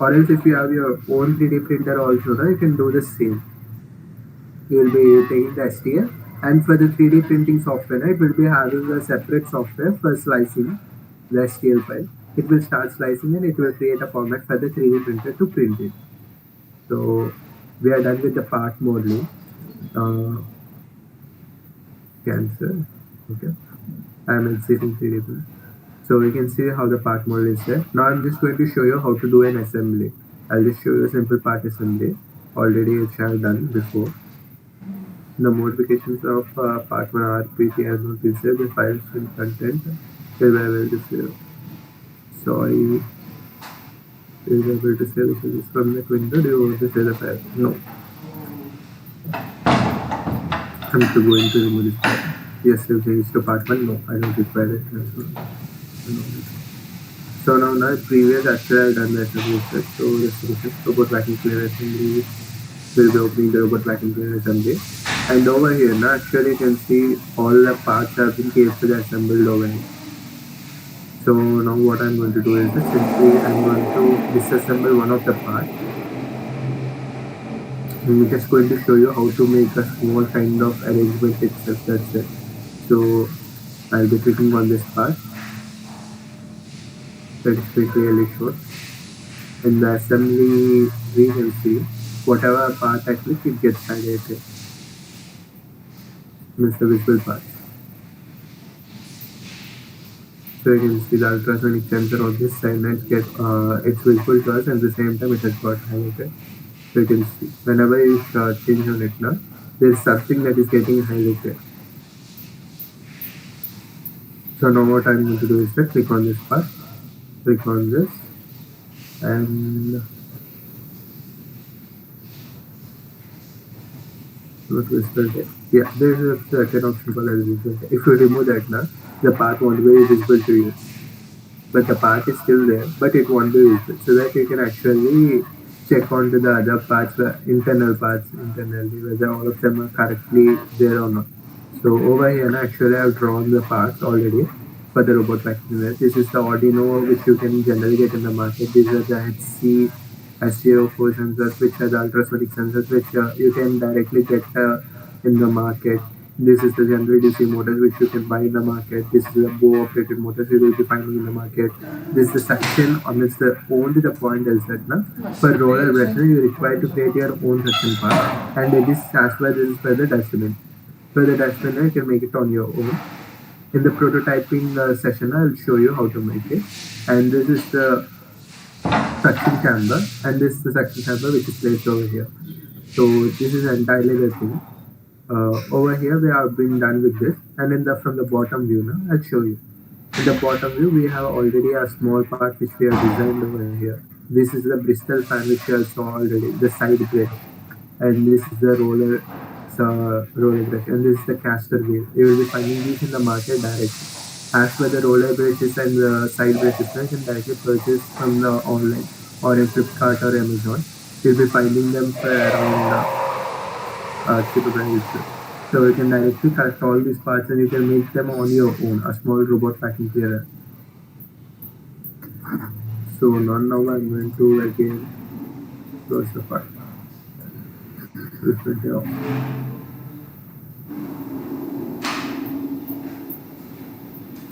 Or else if you have your own 3D printer also, you can do the same. You will be taking the STL, and for the 3D printing software, it will be having a separate software for slicing the STL file. It will start slicing and it will create a format for the 3D printer to print it. So we are done with the part modeling. Cancel. Okay. I am exiting 3D printer. So you can see how the part model is there. Now I'm just going to show you how to do an assembly. I'll just show you a simple part assembly. Already which I have done before. The modifications of part 1 RPT has not been saved. The files and content will be able to save. Sorry. Will be able to save this from that window. Do you want to save the file? No. I'm to go into remove this part. Yes, save changes to part 1. No, I don't require it. So now previous actually I've done the assembly step. So the solution robot vacuum cleaner assembly will be opening the robot vacuum cleaner assembly. And over here now actually you can see all the parts have been carefully assembled over here. So now what I'm going to do is simply I'm going to disassemble one of the parts. I'm just going to show you how to make a small kind of arrangement itself, that's it. So I'll be clicking on this part. That is really short. In the assembly we can see whatever part I click it gets highlighted. Means the visible parts. So you can see the ultrasonic sensor on this side and it's visible to us and at the same time it has got highlighted. So you can see whenever you change on it now, there is something that is getting highlighted. So now what I'm going to do is click on this part, click on this, and not visible there. Yeah, there is a certain option called as visible. If you remove that now, the part won't be visible to you. But the part is still there, but it won't be visible. So that you can actually check onto the other parts, internal parts internally, whether all of them are correctly there or not. So over here actually I've drawn the parts already for the robot vacuum cleaner. This is the Arduino which you can generally get in the market. These are the HC SCO4 sensors which are the ultrasonic sensors which you can directly get in the market. This is the general DC motors which you can buy in the market. This is the bow operated motors you will be finding in the market. This is the suction, it's the only the point is that for roller brushing you require to create your own suction part, and this as well this is for the dustbin. For the dustbin you can make it on your own. In the prototyping session I'll show you how to make it. And this is the suction chamber, and this is the suction chamber which is placed over here. So this is entirely the thing. Over here we have been done with this, and from the bottom view now I'll show you. In the bottom view we have already a small part which we have designed over here. This is the Bristol fan which you saw already, the side brush, and this is the roller brush, and this is the caster wheel. You will be finding these in the market directly. As per the roller brushes and the side brushes, you can directly purchase from the online or in Flipkart or Amazon. You'll be finding them for around cheaper prices. So you can directly collect all these parts and you can make them on your own, a small robot vacuum cleaner. So now I'm going to again close the part. This will be off.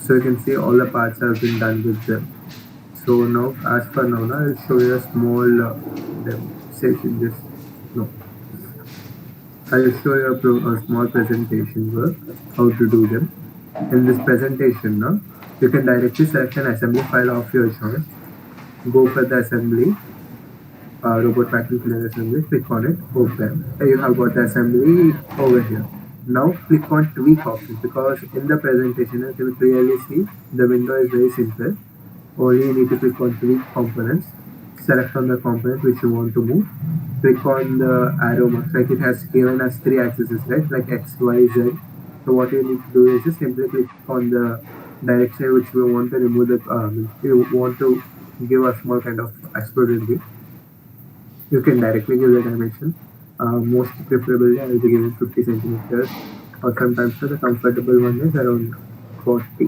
So you can see all the parts have been done with them. So now, as for now, I'll show you a small demonstration. I'll show you a small presentation work, how to do them. In this presentation now, you can directly select an assembly file of your choice. Go for the assembly, robot vacuum cleaner assembly, click on it, open. You have got the assembly over here. Now click on tweak option, because in the presentation you can clearly see the window is very simple. Only you need to click on tweak components, select on the component which you want to move, click on the arrow marks, like it has given us three axes, right, like X, Y, Z. So what you need to do is just simply click on the direction which we want to remove the, you want to give a small kind of exploded view. You can directly give the dimension. Most preferably, I will be giving 50 centimeters, or sometimes the comfortable one is around 40.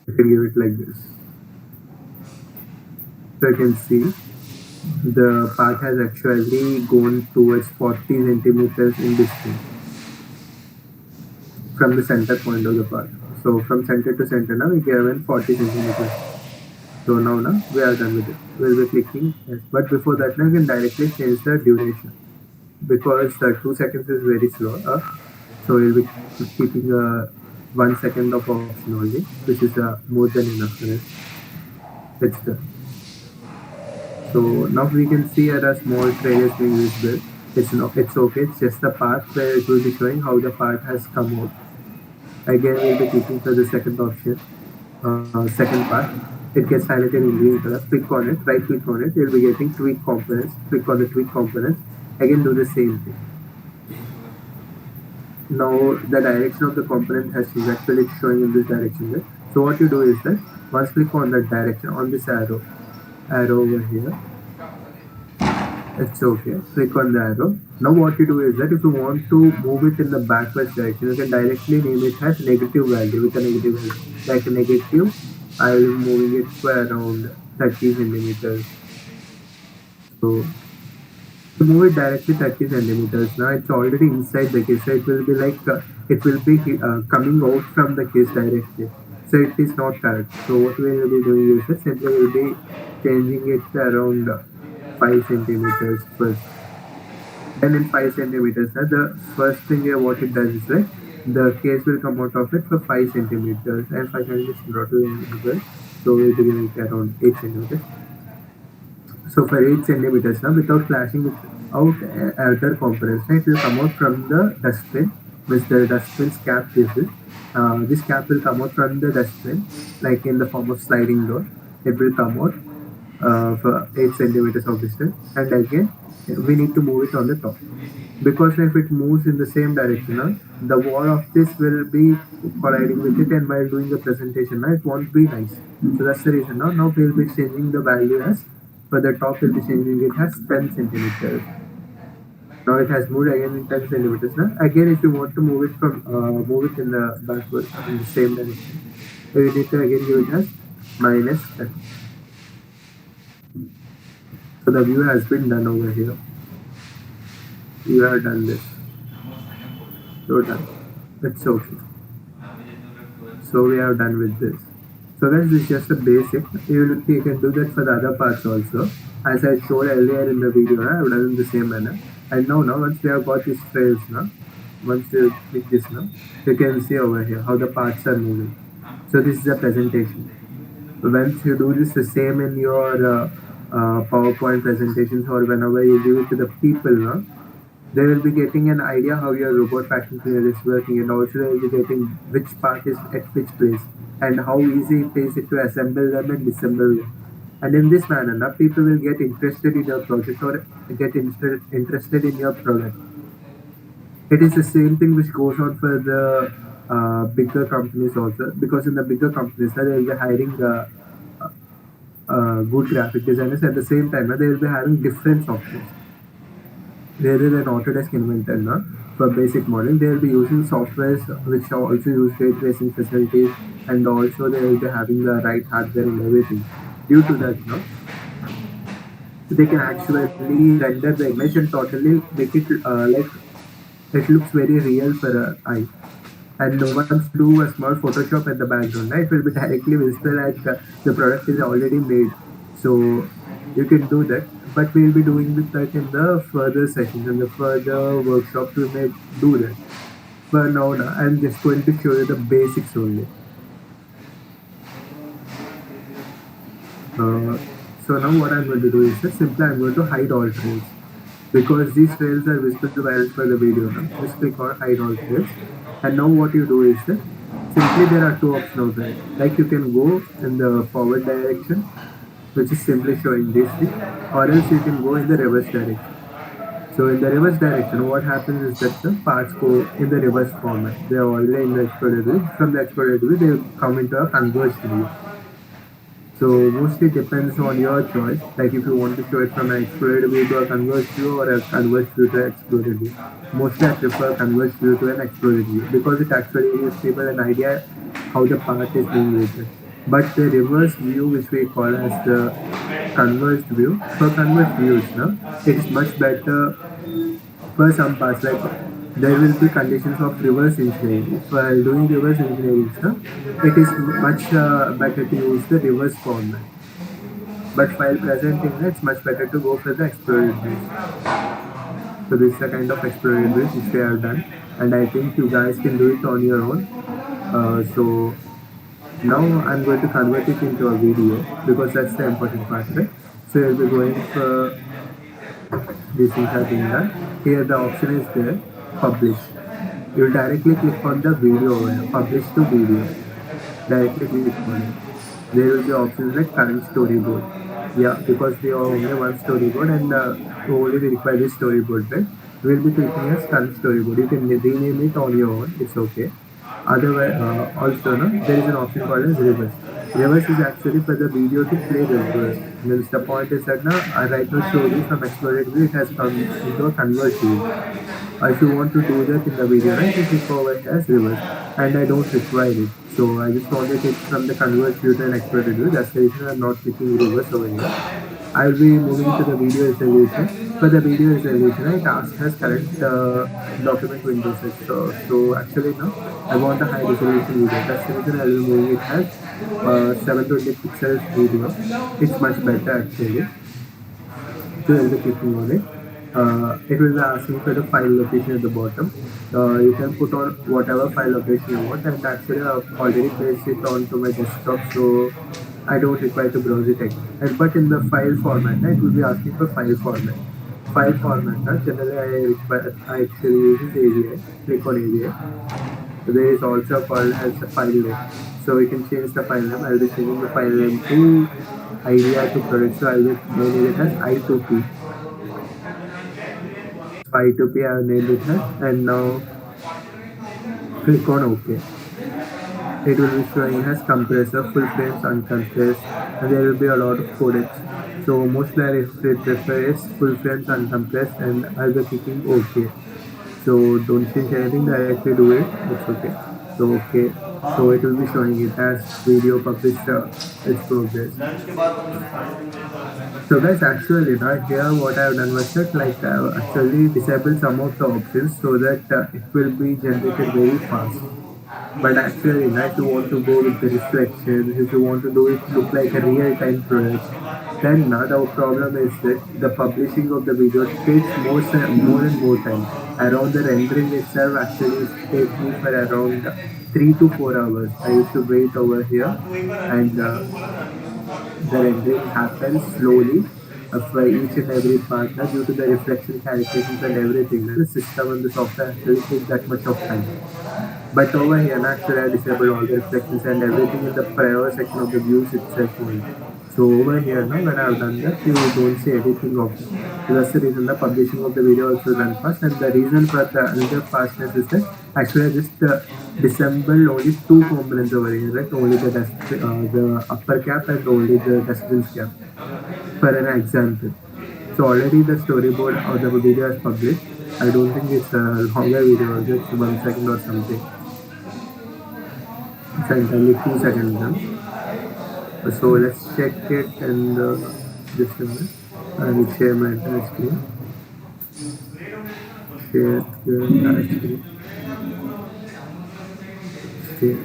You can give it like this. So you can see the part has actually gone towards 40 centimeters in distance from the center point of the part. So from center to center now we given 40 centimeters. So now we are done with it. We'll be clicking yes. But before that now you can directly change the duration, because the 2 seconds is very slow. So we'll be keeping 1 second of option only, which is more than enough for us. It's done. So now we can see at a small trail is being visible. It's okay. It's just the part where it will be showing how the part has come out. Again, we'll be clicking for the second option, second part. It gets highlighted in green color. Click on it, right click on it. You'll be getting tweak components. Click on the tweak components. Again, do the same thing. Now the direction of the component has changed. Actually, it's showing in this direction there. So what you do is that once click on that direction on this arrow over here. It's okay. Click on the arrow. Now what you do is that if you want to move it in the backwards direction, you can directly name it as negative value with a negative value. Like a negative, I will be moving it for around 30 centimeters. So to move it directly 30 centimeters, now it's already inside the case. So it will be like it will be coming out from the case directly. So it is not correct. So what we will be doing is that simply we will be changing it around 5 centimeters first. Then in 5 centimeters, the first thing here what it does is like the case will come out of it for 5 centimeters, and 5 centimeters brought to the, so we'll be giving it around 8 centimeters. So for 8 centimeters now, without clashing with other components, it will come out from the dustbin, which the dustbin's cap is this. This cap will come out from the dustbin, like in the form of sliding door. It will come out for 8 centimeters of distance, and again we need to move it on the top, because if it moves in the same direction, the wall of this will be colliding with it, and while doing the presentation it won't be nice. So that's the reason now we'll be changing the value as, for the top we'll be changing it as 10 centimeters. Now it has moved again in 10 centimeters. Again, if you want to move it from move it in the backward in the same direction, so you need to again give it as minus 10. So the view has been done over here. You have done this. So done. It's okay. So we have done with this. So this is just a basic. You can do that for the other parts also. As I showed earlier in the video, I have done in the same manner. And now once we have got these trails once you click this you can see over here how the parts are moving. So this is a presentation. Once you do this the same in your PowerPoint presentations, or whenever you give it to the people, they will be getting an idea how your robot vacuum cleaner is working, and also they will be getting which part is at which place and how easy it is to assemble them and disassemble them. And in this manner, people will get interested in your project or get interested in your product. It is the same thing which goes on for the bigger companies also, because in the bigger companies they will be hiring good graphic designers. At the same time, they will be having different softwares. Rather than Autodesk Inventor, for basic modeling, they will be using softwares which also use ray tracing facilities, and also they will be having the right hardware and everything. Due to that, they can actually render the image and totally make it like it looks very real for an eye. And once you do a small Photoshop at the background, it will be directly visible like the product is already made. So you can do that, but we will be doing that in the further sessions, in the further workshops we may do that. But now I'm just going to show you the basics only. So now what I'm going to do is just simply I'm going to hide all trails, because these trails are visible while for the video. Just click on hide all trails, and now what you do is that simply there are two options there. Like you can go in the forward direction, which is simply showing this thing, or else you can go in the reverse direction. So in the reverse direction, what happens is that the parts go in the reverse format. They are already in the exploded view. From the exploded view, they come into a converged view. So mostly depends on your choice. Like if you want to show it from an exploded view to a converged view or a converged view to an exploded view. Mostly I prefer converged view to an exploded view because it actually gives people an idea how the part is being written. But the reverse view, which we call as the converged view, for converged views, no, it is much better for some parts. Like there will be conditions of reverse engineering. For doing reverse engineering, no, it is much better to use the reverse format. But while presenting, it's much better to go for the exploded views. So this is the kind of exploded views which we have done, and I think you guys can do it on your own. So now I'm going to convert it into a video because that's the important part, right? So you'll be going for these things have been done. Here the option is there, publish. You'll directly click on the video over here, publish to video. Directly click on it. There will be options like current storyboard. Yeah, because we have only one storyboard and only we require this storyboard, right? We'll be clicking as current storyboard. You can rename it on your own, it's okay. Otherwise, also, no, there is an option called as reverse. Reverse is actually for the video to play reverse. Means the point is that now I right now showed you from exploded view, it has come into a converged view. If you want to do that in the video, right, you click over it as reverse. And I don't require it. So I just wanted it from the converged view to an exploded view. That's the reason I'm not clicking reverse over here. I'll be moving to the video resolution. For the video resolution, it asks as current document window size. So actually now I want a high resolution video. That's the reason I'll be moving it as 720 pixels video. It's much better actually. So I'll be clicking on it. It will be asking for the file location at the bottom. You can put on whatever file location you want, and actually I've already placed it onto my desktop, so I don't require to browse it again. But in the file format, it will be asking for file format. File format, generally I actually use AVI. Click on AVI. So there is also called as a file name. So we can change the file name. I'll be changing the file name to idea to product. So I'll be naming it as I2P. I2P I have named it as, and now click on OK. It will be showing as compressor, full frames, uncompressed, and there will be a lot of codecs. So mostly I prefer is full frames uncompressed, and I'll be clicking OK. So don't change anything, directly do it, it's okay. So OK. So it will be showing it as video published, its progress. So guys, actually now here what I have done was that like I have actually disabled some of the options so that it will be generated very fast. But actually now if you want to go with the reflections, if you want to do it look like a real-time project, then now the problem is that the publishing of the video takes more and more time. Around the rendering itself actually takes me for around 3 to 4 hours. I used to wait over here and the rendering happens slowly for each and every partner due to the reflection calculations and everything. The system and the software actually take that much of time. But over here, actually I disabled all the reflections and everything in the prior section of the views itself only. So over here now when I have done that, you don't see anything of it. That's the reason the publishing of the video also done fast, and the reason for the another fastness is that actually I just disassembled only 2 components over here, right? Only the upper cap and only the dustbin's cap for an example. So already the storyboard or the video is published. I don't think it's a longer video, just 1 second or something. It's entirely 2 seconds now. So let's check it and just a minute. I will share my entire screen. Share your entire screen. Share.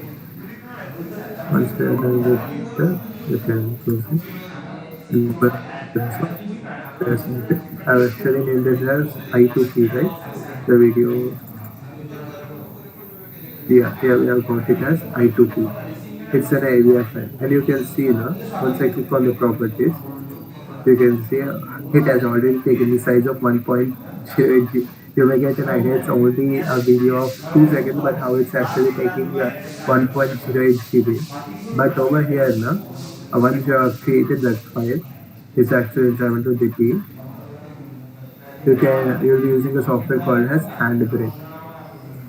Once we are done with that, you can close it. But I was actually named this as I2P, right? The video. Yeah, here we have got it as I2P. It's an AVI file, and you can see now, once I click on the properties, you can see it has already taken the size of 1.0 GB. You may get an idea, it's only a video of 2 seconds, but how it's actually taking 1.08 GB. But over here now, Once you have created that file, it's actually in 720p. You'll be using a software called as Handbrake.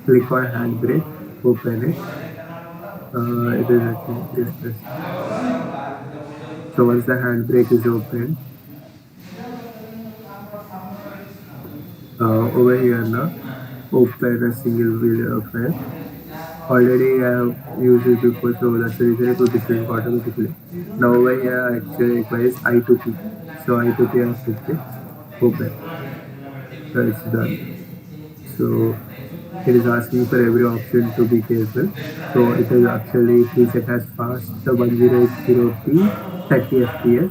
Click on Handbrake, open it. It is actually this. So once the Handbrake is open, over here now, open a single video file. Already I have used it before, so that's the reason it will be showing automatically. Now over here actually requires I2P. So I2P I have clicked it, open. So it's done. So it is asking for every option to be careful. So it is actually preset as fast the 1080p 30 fps.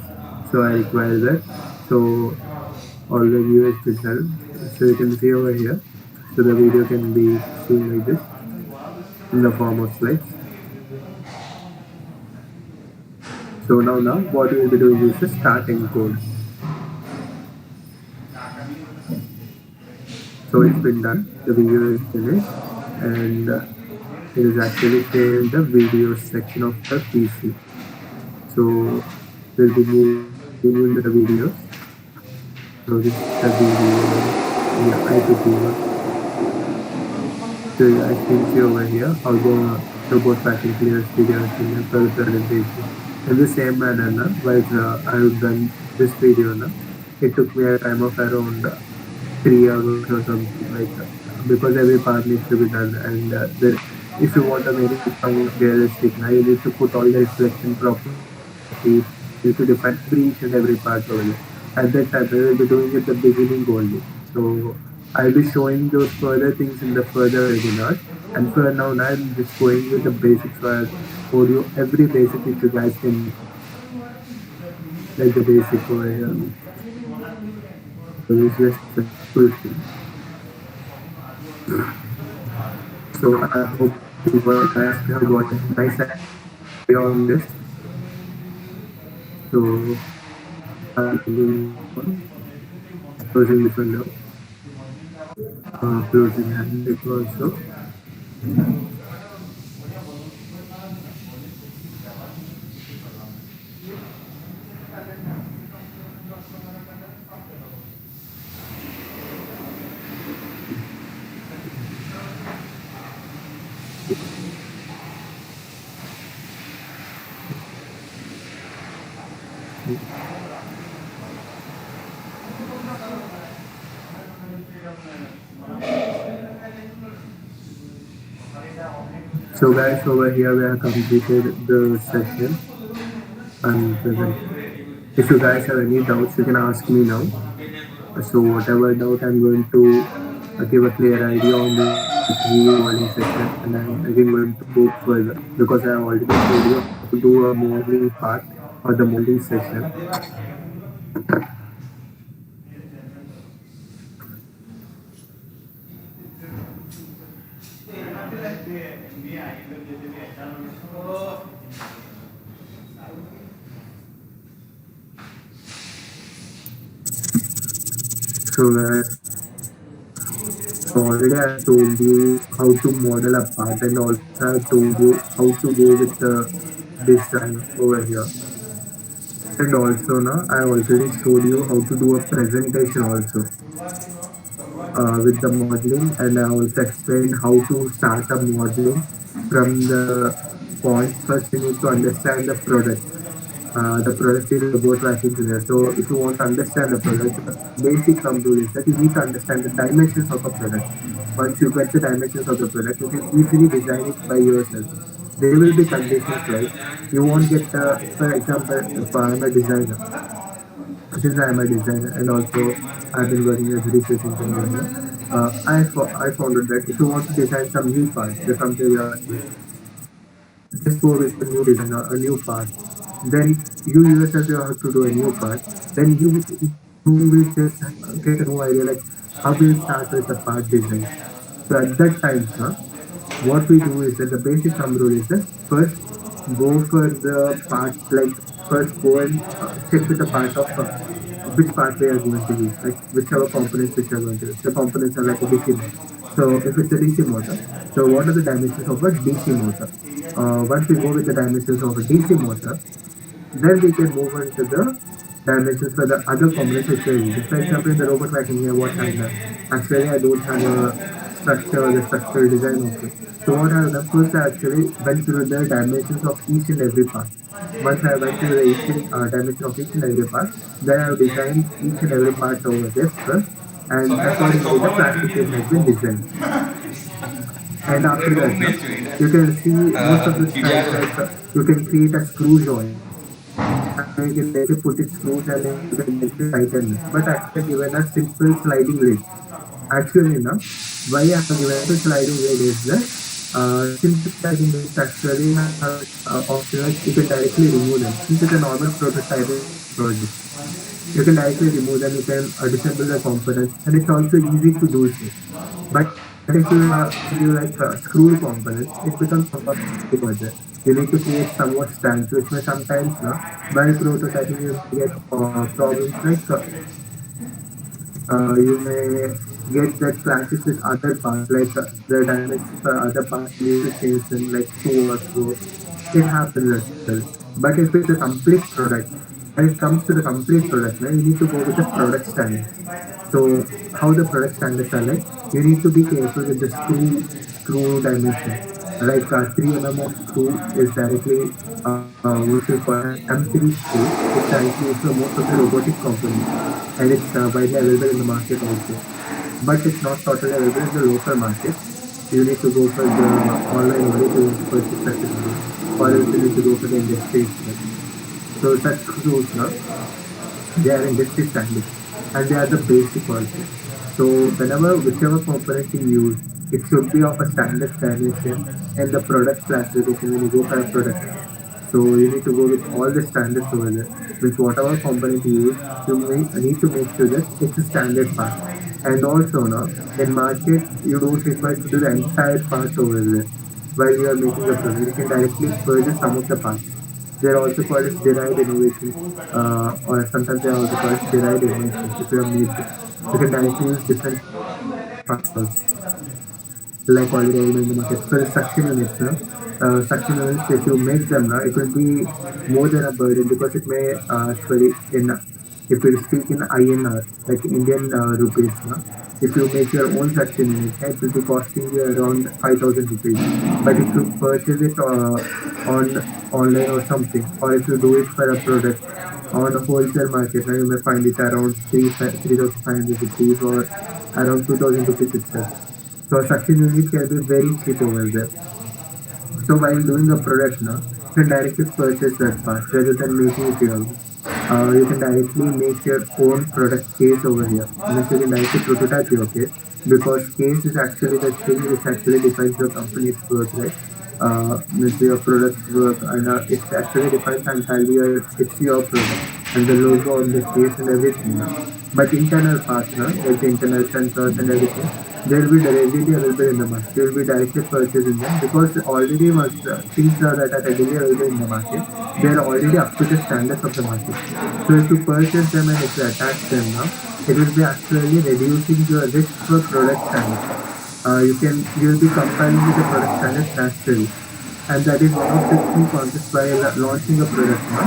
So I require that. So all the viewers is done. So you can see over here. So the video can be seen like this in the form of slides. So now what we will be doing is the starting code. So it's been done. The video is finished, and it is actually in the video section of the PC. So we'll be moving to the videos. So this is the video. Yeah, I took over. So I can see over here how the robot tracking clears video and for the presentation. In the same manner, while I have done this video, it took me a time of around 3 hours or something like that. Because every part needs to be done, and if you want to make it sound realistic, now you need to put all the reflection properties. You need to define each and every part over there. At that time, I will be doing it the beginning only. So I'll be showing those further things in the further webinars. And for now, I'm just going with the basics for audio, every basic which you guys can, like the basic over here. So it's just the full thing. So I hope you guys have got a nice idea on this. So I'm closing this window. Closing handle also. So guys, over here we have completed the session and present. If you guys have any doubts, you can ask me now. So whatever doubt I'm going to give a clear idea on the video modeling session, and I'm again going to go further because I have already told you to do a modeling part or the modeling session. So already I told you how to model a part, and also I told you how to go with the design over here. And also now I already showed you how to do a presentation also with the modeling, and I also explained how to start a modeling from the point. First you need to understand the product. The product is about tracking to there. So if you want to understand the product, the basic thumb rule is that you need to understand the dimensions of a product. Once you get the dimensions of the product, you can easily design it by yourself. There will be conditions like you won't get, for example, if I'm a designer, since I am a designer and also I've been working as a research engineer, I found out that if you want to design some new parts, there's something we are just go with a new design or a new part. Then you yourself you have to do a new part. Then you will just get a new idea like how we start with the part design. So at that time, what we do is that the basic thumb rule is that first go for the part, like first go and check with the part of which part we are going to use, like whichever components which are going to use. The components are like a DC motor. So if it's a DC motor, so what are the dimensions of a DC motor? Once we go with the dimensions of a DC motor, then we can move on to the dimensions for the other components which are used. For example, in the robot vacuum here, what I've done. Actually, I don't have a structure or the structural design of it. So what I've done first, I actually went through the dimensions of each and every part. Once I went through the dimension of each and every part, then I've designed each and every part over there first, and accordingly the plastic has been designed. And after that, no, you can see most of the times like you can create a screw joint. And you can basically put it screws and then you can basically tighten it. But actually given a simple sliding lid. Actually, no, why I have given a sliding lid is that simple sliding lids actually have option like you can directly remove them. Since it's a normal prototyping project, you can directly remove them, you can disassemble the components, and it's also easy to do so. But if you like screw components, it becomes somewhat further. You need to create somewhat stands, which may sometimes, no, while prototyping, you get problems like you may get that clashes with other parts, like the dimensions for other parts need to change them, like two or so. It happens as well. But if it's a complete product, when it comes to the complete product, now you need to go with the product standards. So how the product standards are like, you need to be careful with the screw dimension. Like 3 mm of screw is directly what we call an M3 screw. It's directly used for most of the robotic components, and it's widely available in the market also. But it's not totally available in the local market. You need to go for the online only to purchase such a screw, or else you need to go for the industry. So such screws now, they are industry standard and they are the basic also. So whenever whichever component you use, it should be of a standard dimension and the product classification when you go for a product. So you need to go with all the standards over there. With whatever component you use, need to make sure that it's a standard part. And also now, in market, you don't require to do the entire part over there. While you are making the product, you can directly purchase some of the parts. They're also called as derived innovations, or sometimes they're also called as derived innovations. If you have made it, you can directly use different parts also. Like already I in the market. For the suction units, no? Suction units, if you make them now, it will be more than a burden because it may, sorry, if you speak in INR, like Indian rupees, no? If you make your own suction unit, it will be costing you around 5,000 rupees. But if you purchase it on online or something, or if you do it for a product on a wholesale market, now you may find it around 3,500 rupees or around 2,000 rupees itself. So suction unit can be very cheap over there. So while doing a product now, you can directly purchase that part rather than making it your own. You can directly make your own product case over here. Means you can directly prototype your case because case is actually the thing which actually defines your company's worth, right? Means your product's work and it actually defines entirely it's your product and the logo on the case and everything. But internal parts, like the internal sensors and everything, they will be readily available in the market. You will be directly purchasing them because already once things are that are readily available in the market, they are already up to the standards of the market. So if you purchase them and if you attach them now, it will be actually reducing your risk for product standards. You will be compiling with the product standards naturally. And that is one of the key concepts by launching a product now.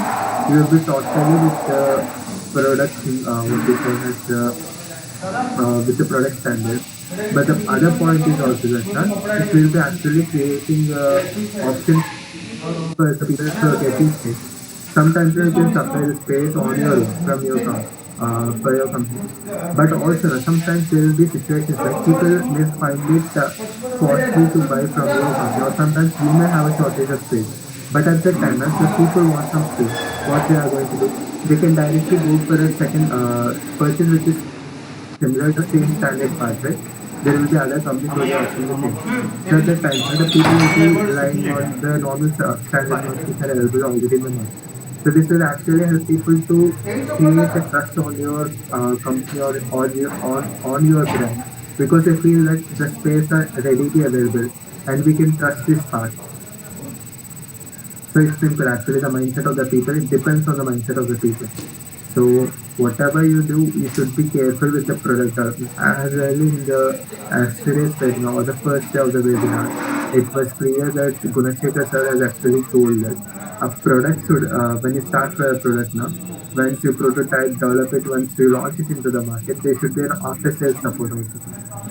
You will be totally with the product, what we call as with the product standards. But the other point is also that it will be actually creating options for the people who are getting space. Sometimes you can supply the space on your own from your for your company. But also sometimes there will be situations like people may find it costly to buy from your company, or sometimes you may have a shortage of space. But at that time, as the people want some space, what they are going to do, they can directly go for a second purchase which is similar to same standard part, right? There will be other companies who are offering the same. So at that time, the people will be relying on the normal standard ones which are available already in the market. So this will actually help people to create a trust on your company or on your brand because they feel that the space are readily available and we can trust this part. So it's simple actually the mindset of the people. It depends on the mindset of the people. So whatever you do, you should be careful with the product development. As early in the yesterday's webinar or the first day of the webinar, it was clear that Gunashekar sir has actually told that A product should, when you start for a product now, once you prototype, develop it, once you launch it into the market, there should be an after sales support also.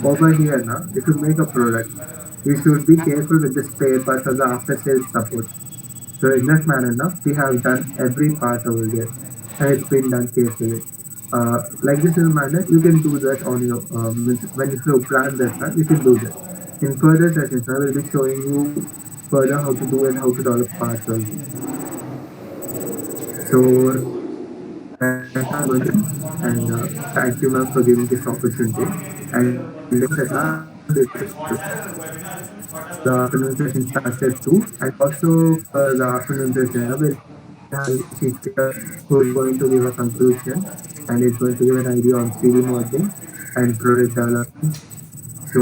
Over here now, if you make a product, you should be careful with the spare parts of the after sales support. So in that manner now, we have done every part over there, and it's been done carefully. Like this is a manner you can do that on your when you plan that now, you can do that. In further sessions, I will be showing you further how to do and how to develop parts also. So that's how I'm going to, and thank you, ma'am, for giving this opportunity. And the afternoon session starts at 2, and also for the afternoon session, we'll have a chief speaker who is going to give a conclusion and is going to give an idea on 3D modeling and product development. So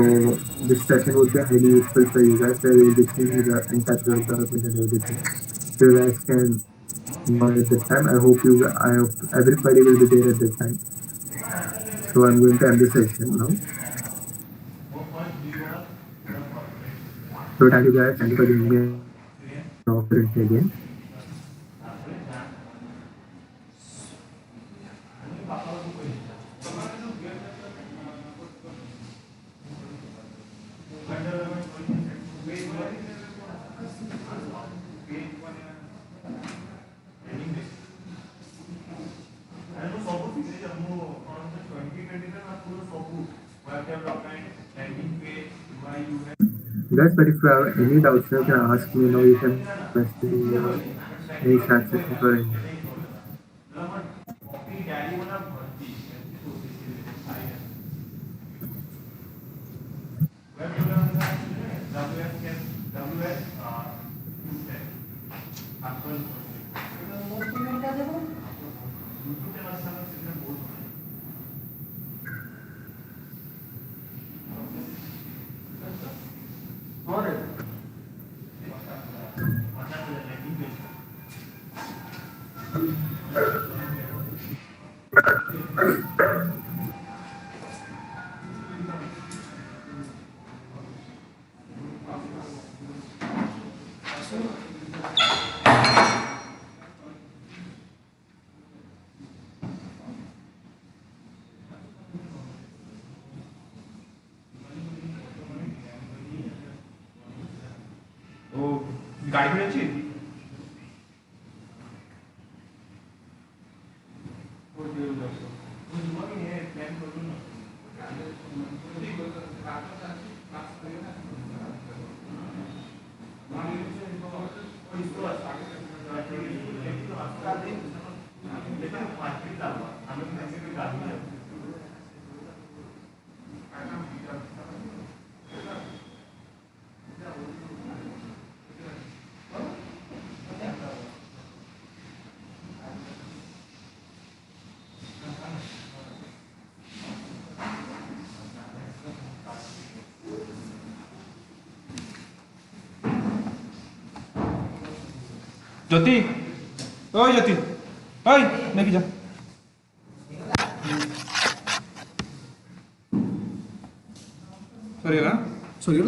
this session would be highly useful for you guys, where we'll be seeing the entire product development and everything. So you guys can join at this time. I hope everybody will be there at this time. So I'm going to end the session now. So thank you guys. Thank you for giving me an opportunity again. Guys, but if you have any doubts, you can ask me now. You can message me any chat session for any. गाड़ी भी अच्छी ज्योति ओए ज्योति ओए लेके जा sorry ना sorry